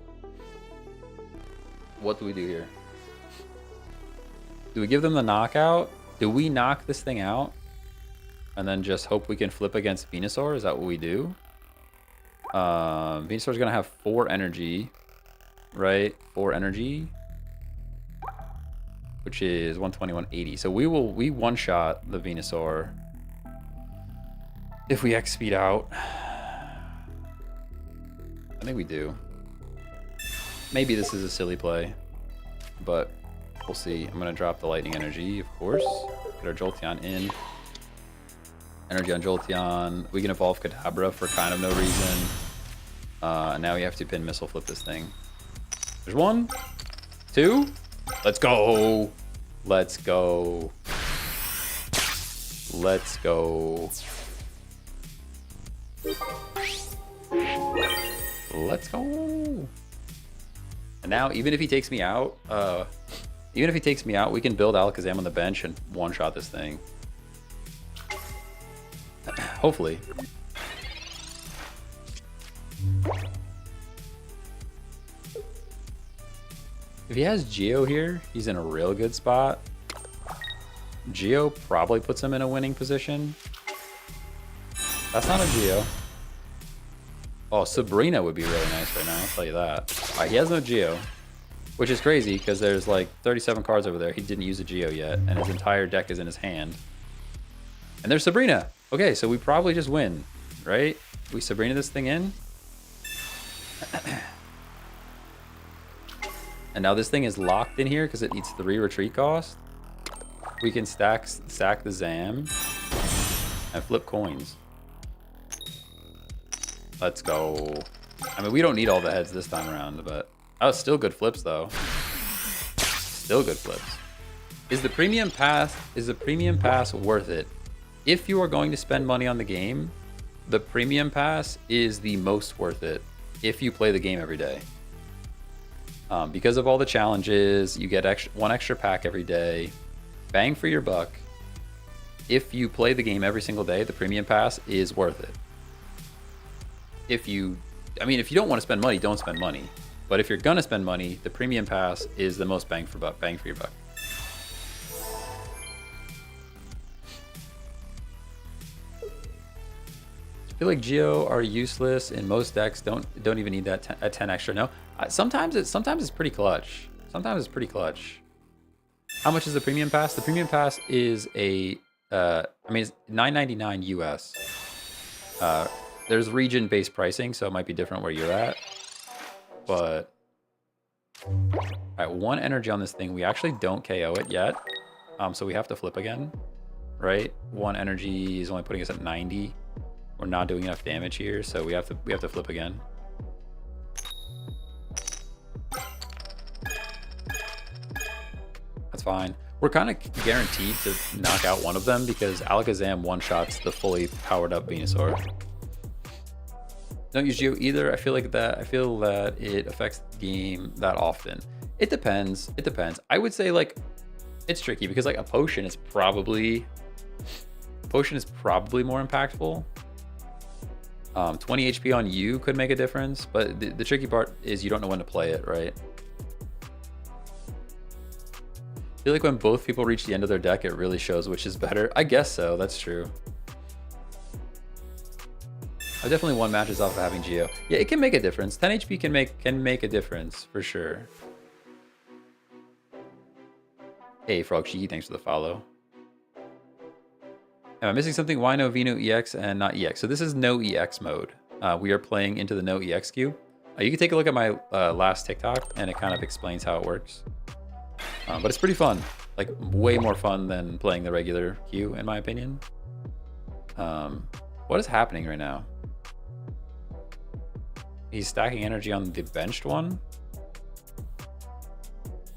What do we do here? Do we give them the knockout? Do we knock this thing out? And then just hope we can flip against Venusaur? Is that what we do? Venusaur's gonna have 4 energy, right? 4 energy. Which is 120, 180. So we one-shot the Venusaur if we X-Speed out. I think we do. Maybe this is a silly play, but we'll see. I'm going to drop the lightning energy, of course. Get our Jolteon in. Energy on Jolteon. We can evolve Kadabra for kind of no reason. And now we have to pin missile flip this thing. There's 1, 2. Let's go. Let's go. Let's go. Let's go. And now, even if he takes me out, we can build Alakazam on the bench and one-shot this thing. Hopefully. If he has Geo here, he's in a real good spot. Geo probably puts him in a winning position. That's not a Geo. Oh, Sabrina would be really nice right now, I'll tell you that. He has no Geo, which is crazy because there's like 37 cards over there. He didn't use a Geo yet, and his entire deck is in his hand. And there's Sabrina. Okay, so we probably just win, right? We Sabrina this thing in. And now this thing is locked in here because it needs 3 retreat cost. We can stack the Zam and flip coins. Let's go. I mean, we don't need all the heads this time around, but still good flips though. Still good flips. Is the premium pass worth it? If you are going to spend money on the game, the premium pass is the most worth it if you play the game every day. Because of all the challenges, you get one extra pack every day. Bang for your buck. If you play the game every single day, the premium pass is worth it. If you don't want to spend money, don't spend money. But if you're gonna spend money, the premium pass is the most bang for your buck. I feel like Geo are useless in most decks. Don't even need that 10 extra. No, sometimes it's pretty clutch. Sometimes it's pretty clutch. How much is the premium pass? The premium pass is a I mean, it's $9.99 US. There's region-based pricing, so it might be different where you're at. But all right, 1 energy on this thing. We actually don't KO it yet, so we have to flip again, right? 1 energy is only putting us at 90. We're not doing enough damage here, so we have to flip again. That's fine. We're kind of guaranteed to knock out one of them because Alakazam one-shots the fully powered up Venusaur. Don't use Geo either. I feel that it affects the game that often. It depends. It depends. I would say like it's tricky because like a potion is probably more impactful. 20 HP on you could make a difference, but the tricky part is you don't know when to play it, right? I feel like when both people reach the end of their deck, it really shows which is better. I guess so. That's true. I definitely won matches off of having Geo. Yeah, it can make a difference. 10 HP can make a difference for sure. Hey, Frogchi, thanks for the follow. Am I missing something? Why no Veno EX and not EX? So this is no EX mode. We are playing into the no EX queue. You can take a look at my last TikTok and it kind of explains how it works. But it's pretty fun. Like way more fun than playing the regular queue, in my opinion. What is happening right now? He's stacking energy on the benched one.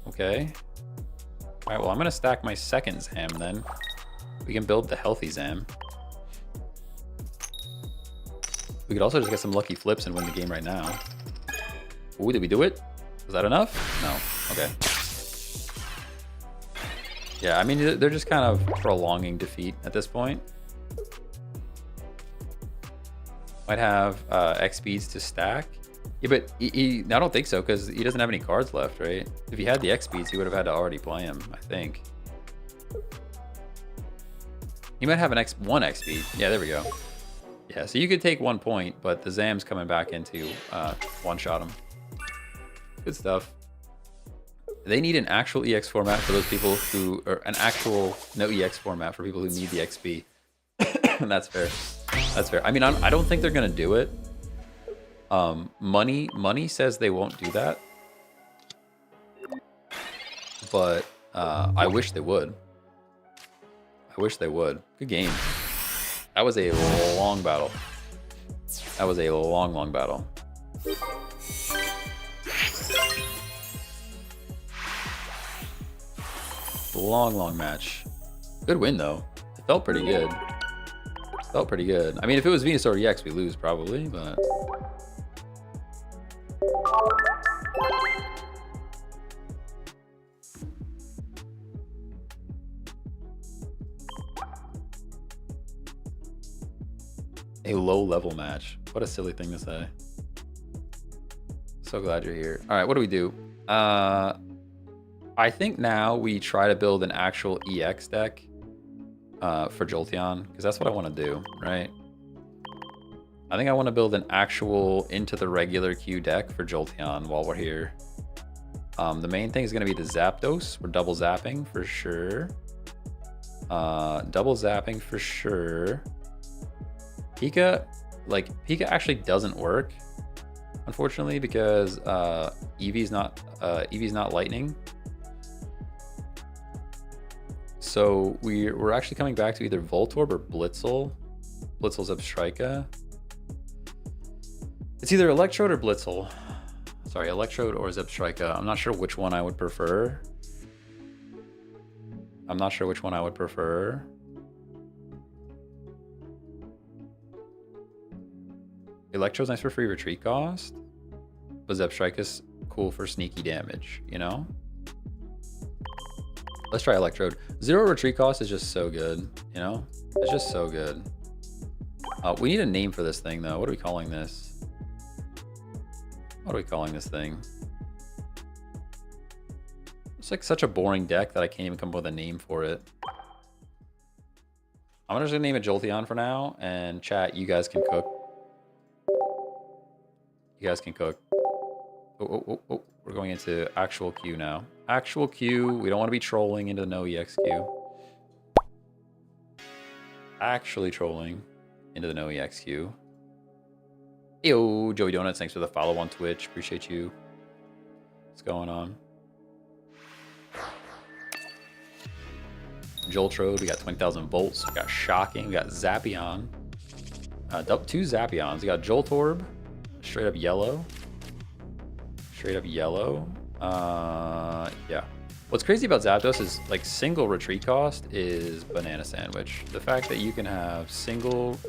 Okay. All right, well, I'm going to stack my second Zam then. We can build the healthy Zam. We could also just get some lucky flips and win the game right now. Ooh, did we do it? Was that enough? No. Okay. Yeah, I mean, they're just kind of prolonging defeat at this point. Might have X speeds to stack. Yeah, but I don't think so because he doesn't have any cards left, right? If he had the X speeds, he would have had to already play him, I think. He might have an one X speed. Yeah, there we go. Yeah, so you could take 1 point, but the Zam's coming back into one-shot him. Good stuff. They need an actual EX format for those people who, or an actual no EX format for people who need the XP. That's fair. That's fair. I mean, I don't think they're gonna do it. Money says they won't do that, but I wish they would. I wish they would. Good game. That was a long battle. That was a long battle. Long match. Good win though. It felt pretty good. Felt pretty good. I mean, if it was Venusaur EX, we lose probably, but. A low-level match. What a silly thing to say. So glad you're here. All right, what do we do? I think now we try to build an actual EX deck for Jolteon, because that's what I want to do, right? I think I want to build an actual into the regular queue deck for Jolteon while we're here. The main thing is going to be the Zapdos. We're double zapping for sure. Double zapping for sure. Pika actually doesn't work, unfortunately, because Eevee's not lightning. So we're actually coming back to either Voltorb or Blitzel. Blitzel's Zebstrika. It's either Electrode or Blitzel. Sorry, Electrode or Zebstrika. I'm not sure which one I would prefer. Electrode's nice for free retreat cost, but Zebstrika's cool for sneaky damage, you know? Let's try Electrode. 0 retreat cost is just so good, you know? It's just so good. We need a name for this thing, though. What are we calling this? What are we calling this thing? It's like such a boring deck that I can't even come up with a name for it. I'm just gonna name it Jolteon for now, and chat, you guys can cook. You guys can cook. Oh. We're going into actual queue now. Actual queue. We don't want to be trolling into the NOEX queue. Actually trolling into the NOEX queue. Yo, Joey Donuts, thanks for the follow on Twitch. Appreciate you. What's going on? Joltrode, we got 20,000 volts. We got Shocking. We got Zappion. 2 Zappions. We got Joltorb. Straight up yellow. Straight up yellow. Yeah. What's crazy about Zapdos is like single retreat cost is banana sandwich. The fact that you can have single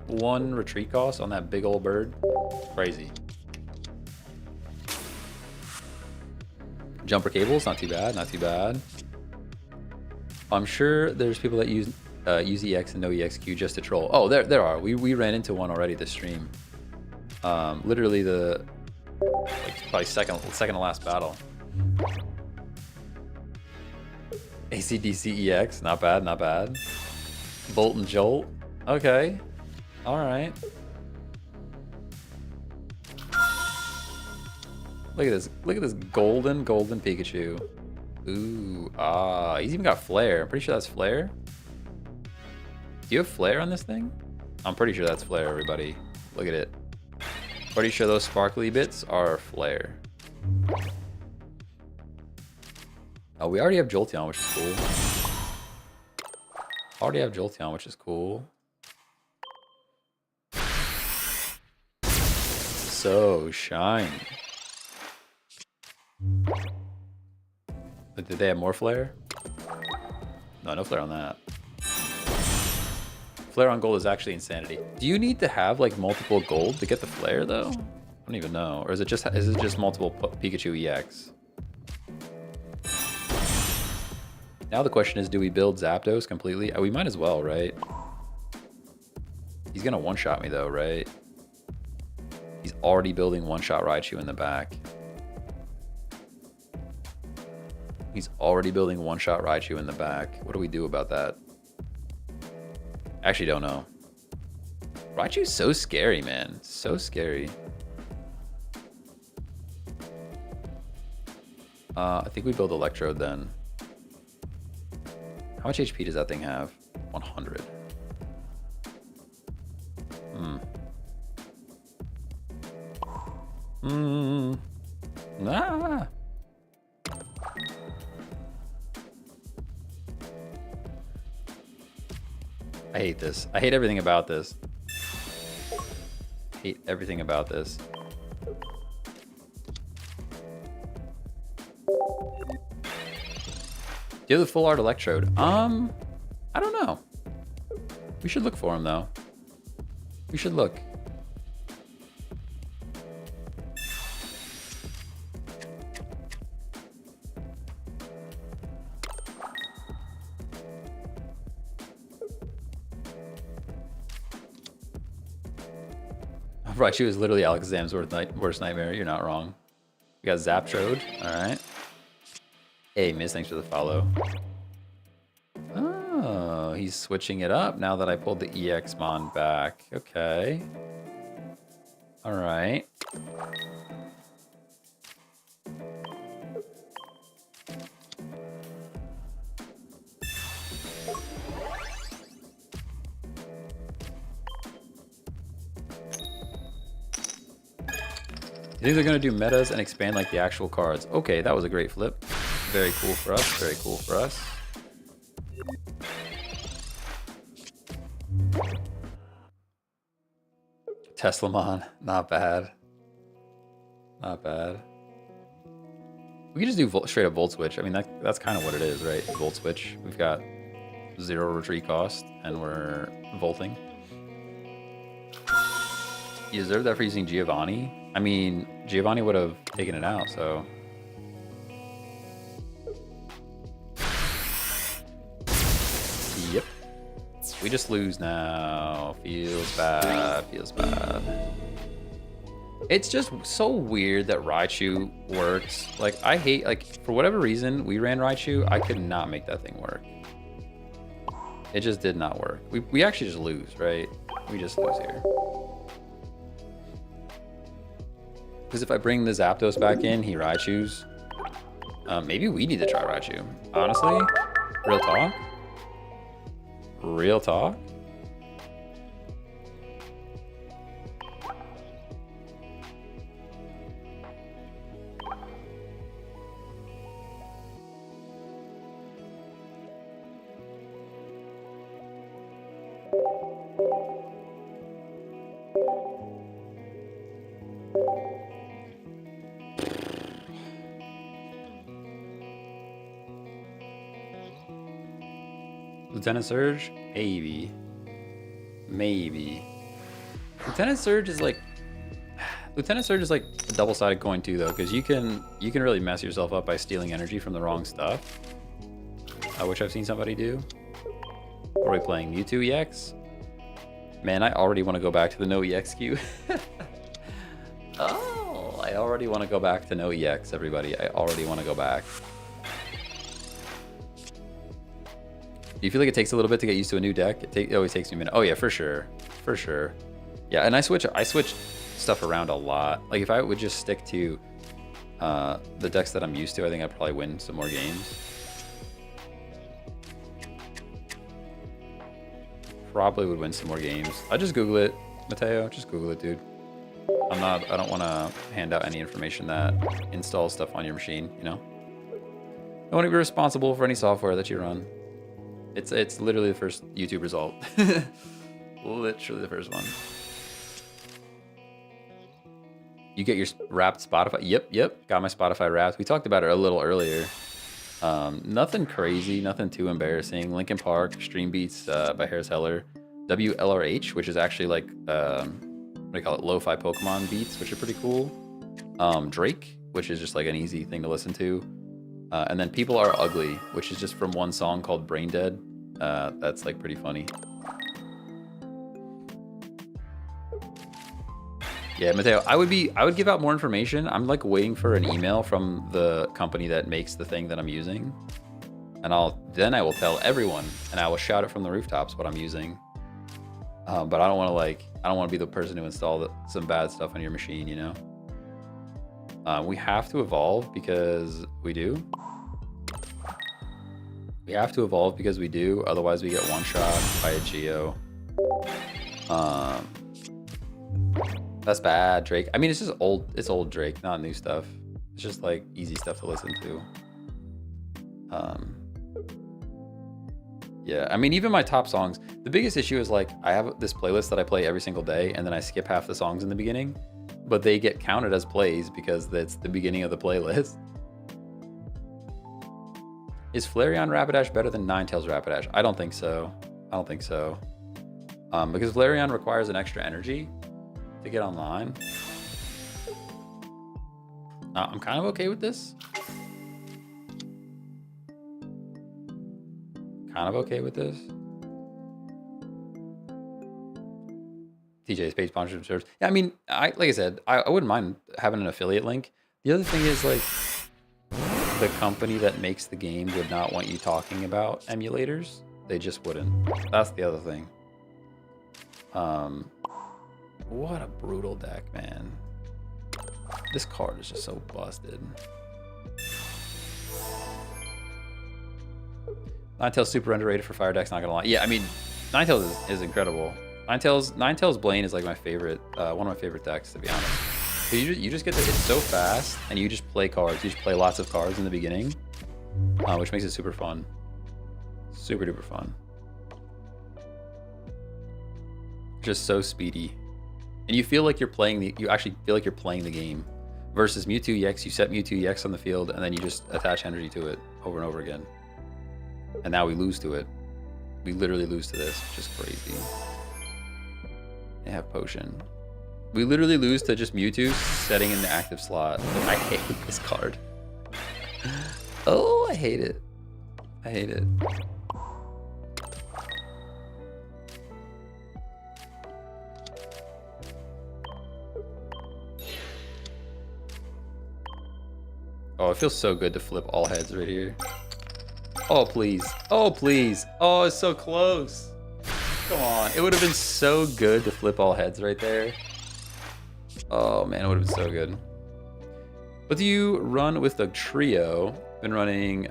1 retreat cost on that big old bird, crazy. Jumper cables, not too bad, not too bad. I'm sure there's people that use EX and NOEXQ just to troll. Oh, there are. We ran into one already this stream. Literally the probably second to last battle. ACDC EX, not bad, not bad. Bolt and Jolt, okay, all right. Look at this golden Pikachu. Ooh, he's even got Flare. I'm pretty sure that's Flare. Do you have Flare on this thing? I'm pretty sure that's Flare, everybody. Look at it. Pretty sure those sparkly bits are Flare. Oh, we already have Jolteon, which is cool. Already have Jolteon, which is cool. So shiny. Did they have more Flare? No, no Flare on that. Flare on gold is actually insanity. Do you need to have like multiple gold to get the Flare though? I don't even know. Or is it just multiple Pikachu EX? Now the question is, do we build Zapdos completely? We might as well, right? He's gonna one-shot me though, right? He's already building one-shot Raichu in the back. He's already building one-shot Raichu in the back. What do we do about that? I actually don't know. Raichu's so scary, man. So scary. I think we build Electrode then. How much HP does that thing have? 100. Nah. I hate this. I hate everything about this. Hate everything about this. Do you have the full art Electrode? I don't know. We should look for him though. We should look. Raichu is literally Alakazam's worst nightmare. You're not wrong. We got Zaptrode. All right. Hey, Miz, thanks for the follow. Oh, he's switching it up now that I pulled the EX Mon back. Okay. All right. You think they're going to do metas and expand like the actual cards? Okay, that was a great flip. Very cool for us. Very cool for us. Teslamon, not bad. Not bad. We can just do straight up Volt Switch. I mean, that's kind of what it is, right? Volt Switch. We've got 0 retreat cost, and we're volting. You deserve that for using Giovanni. I mean, Giovanni would have taken it out, so. Yep. We just lose now. Feels bad. Feels bad. It's just so weird that Raichu works. Like, I hate, like, for whatever reason, we ran Raichu. I could not make that thing work. It just did not work. We actually just lose, right? We just lose here. Because if I bring the Zapdos back in, he Raichus. Maybe we need to try Raichu. Honestly, real talk. Real talk. Lieutenant Surge? Maybe. Maybe. Lieutenant Surge is like a double-sided coin too, though, because you can really mess yourself up by stealing energy from the wrong stuff, which I've seen somebody do. Are we playing Mewtwo EX? Man, I already want to go back to the NOEX queue. Oh, I already want to go back to NOEX, everybody. I already want to go back. Do you feel like it takes a little bit to get used to a new deck? It always takes me a minute. Oh yeah, for sure, for sure. Yeah, and I switch stuff around a lot. Like if I would just stick to the decks that I'm used to, I think I'd probably win some more games. Probably would win some more games. I'll just Google it, Mateo. Just Google it, dude. I don't want to hand out any information that installs stuff on your machine. You know. Don't want to be responsible for any software that you run. It's literally the first YouTube result. Literally the first one. You get your Wrapped Spotify. Yep. Got my Spotify Wrapped. We talked about it a little earlier. Nothing crazy, nothing too embarrassing. Linkin Park, Stream Beats by Harris Heller. WLRH, which is actually like, what do you call it? Lo-fi Pokemon beats, which are pretty cool. Drake, which is just like an easy thing to listen to. And then People Are Ugly, which is just from one song called Brain Dead. That's like pretty funny. Yeah, Mateo, I would give out more information. I'm like waiting for an email from the company that makes the thing that I'm using. And then I will tell everyone and I will shout it from the rooftops what I'm using. But I don't want to be the person who installed some bad stuff on your machine, you know? We have to evolve because we do. We have to evolve because we do. Otherwise, we get one shot by a Geo. That's bad, Drake. I mean, it's just old. It's old Drake, not new stuff. It's just like easy stuff to listen to. Yeah, I mean, even my top songs. The biggest issue is like I have this playlist that I play every single day, and then I skip half the songs in the beginning, but they get counted as plays because that's the beginning of the playlist. Is Flareon Rapidash better than Ninetales Rapidash? I don't think so. I don't think so. Because Flareon requires an extra energy to get online. I'm kind of okay with this. Kind of okay with this. TJ's page sponsorship service. Yeah, I mean, like I said, I wouldn't mind having an affiliate link. The other thing is like the company that makes the game would not want you talking about emulators. They just wouldn't. That's the other thing. What a brutal deck, man. This card is just so busted. Ninetales super underrated for fire decks, not gonna lie. Yeah, I mean, Ninetales is incredible. Ninetales Blaine is like my favorite, one of my favorite decks, to be honest. So you just get to, it's so fast, and you just play cards. You just play lots of cards in the beginning, which makes it super fun. Super duper fun. Just so speedy. And you feel like you're playing you actually feel like you're playing the game. Versus Mewtwo EX, you set Mewtwo EX on the field, and then you just attach energy to it over and over again. And now we lose to it. We literally lose to this, which is crazy. They have Potion. We literally lose to just Mewtwo setting in the active slot. I hate this card. Oh, I hate it. I hate it. Oh, it feels so good to flip all heads right here. Oh, please. Oh, please. Oh, it's so close. Come on. It would have been so good to flip all heads right there. Oh, man, it would have been so good. What do you run with the trio? Been running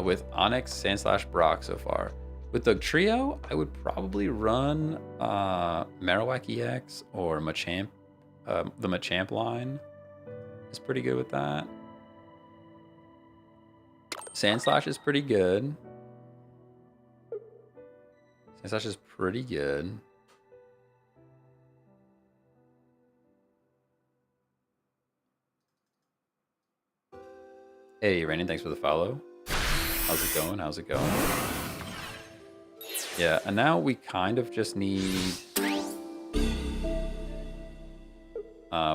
with Onyx, Sandslash, Brock so far. With the trio, I would probably run Marowak EX or Machamp. The Machamp line is pretty good with that. Sandslash is pretty good. Sandslash is pretty good. Hey, Rainin, thanks for the follow. How's it going? How's it going? Yeah, and now we kind of just need...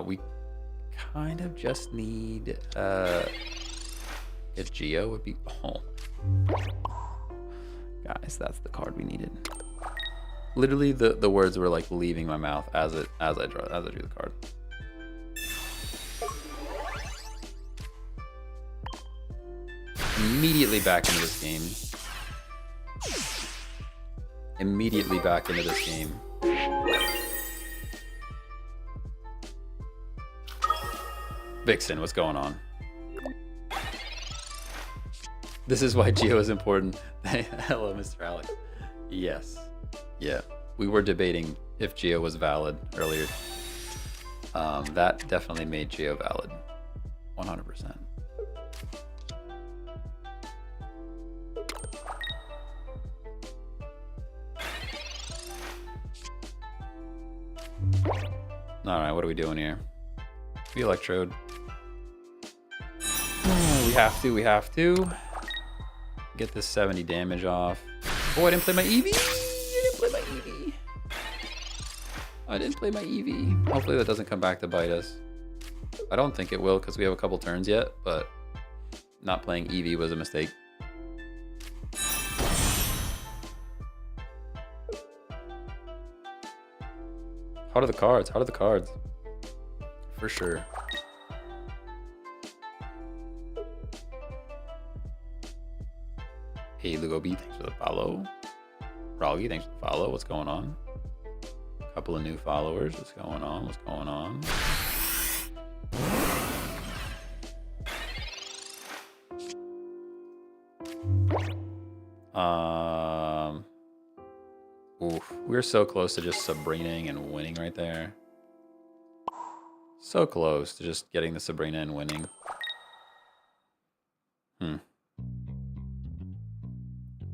we kind of just need... If Geo would be... Oh. Guys, that's the card we needed. Literally, the words were like leaving my mouth as I drew the card. Immediately back into this game. Immediately back into this game. Vixen, what's going on? This is why Geo is important. Hello, Mr. Alex. Yes. Yeah. We were debating if Geo was valid earlier. That definitely made Geo valid. 100%. Alright, what are we doing here? The Electrode. We have to. Get this 70 damage off. Oh, I didn't play my Eevee! I didn't play my Eevee. Hopefully that doesn't come back to bite us. I don't think it will because we have a couple turns yet, but not playing Eevee was a mistake. How are the cards? How are the cards? For sure. Hey, Lugo B, thanks for the follow. Roggy, thanks for the follow. What's going on? Couple of new followers. What's going on? What's going on? Oof. We're so close to just Sabrinaing and winning right there. So close to just getting the Sabrina and winning.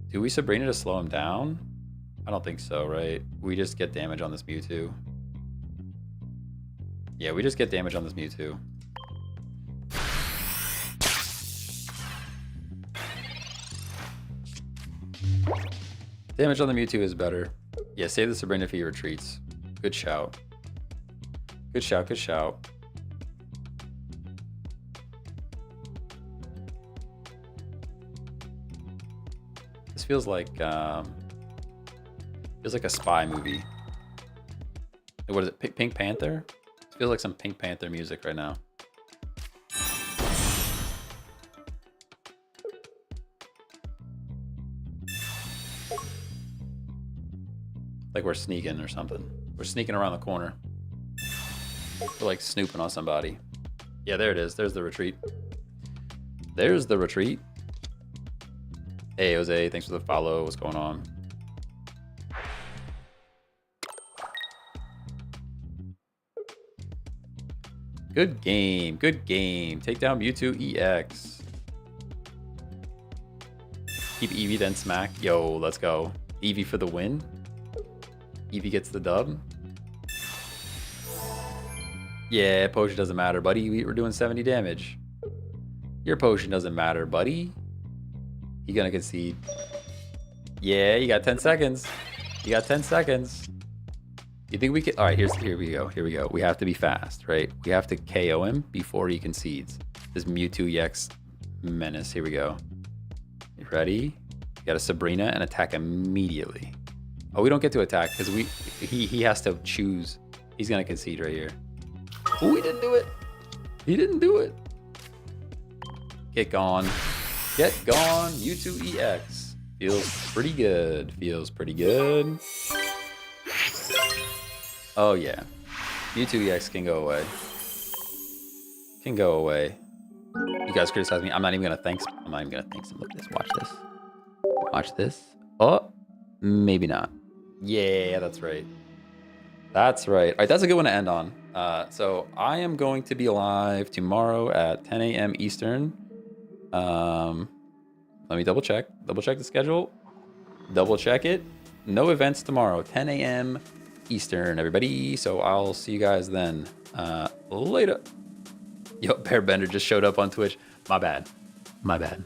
Do we Sabrina to slow him down? I don't think so, right? We just get damage on this Mewtwo. Yeah, we just get damage on this Mewtwo. Damage on the Mewtwo is better. Yeah, save the Sabrina if he retreats. Good shout. Good shout, good shout. This feels like a spy movie. What is it? Pink Panther? It feels like some Pink Panther music right now. Like we're sneaking or something. We're sneaking around the corner. We're like snooping on somebody. Yeah, there it is. There's the retreat. There's the retreat. Hey, Jose, thanks for the follow. What's going on? Good game. Good game. Take down Mewtwo EX. Keep Eevee, then smack. Yo, let's go. Eevee for the win. Eevee gets the dub. Yeah, potion doesn't matter, buddy. We're doing 70 damage. Your potion doesn't matter, buddy. You gonna concede. Yeah, you got 10 seconds. You got 10 seconds. You think we can? All right, here we go. Here we go. We have to be fast, right? We have to KO him before he concedes. This Mewtwo EX menace. Here we go. You ready? You got a Sabrina and attack immediately. Oh, we don't get to attack because he has to choose. He's gonna concede right here. Oh, he didn't do it. He didn't do it. Get gone. Get gone. U2EX. Feels pretty good. Feels pretty good. Oh, yeah. U2EX can go away. Can go away. You guys criticize me. I'm not even gonna thanks. I'm not even gonna thanks him. Look at this. Watch this. Watch this. Oh, maybe not. Yeah, that's right. That's right. All right, that's a good one to end on. So I am going to be live tomorrow at 10 a.m. Eastern. Let me double check. Double check the schedule. Double check it. No events tomorrow. 10 a.m. Eastern, everybody. So I'll see you guys then. Later. Yo, Bear Bender just showed up on Twitch. My bad. My bad.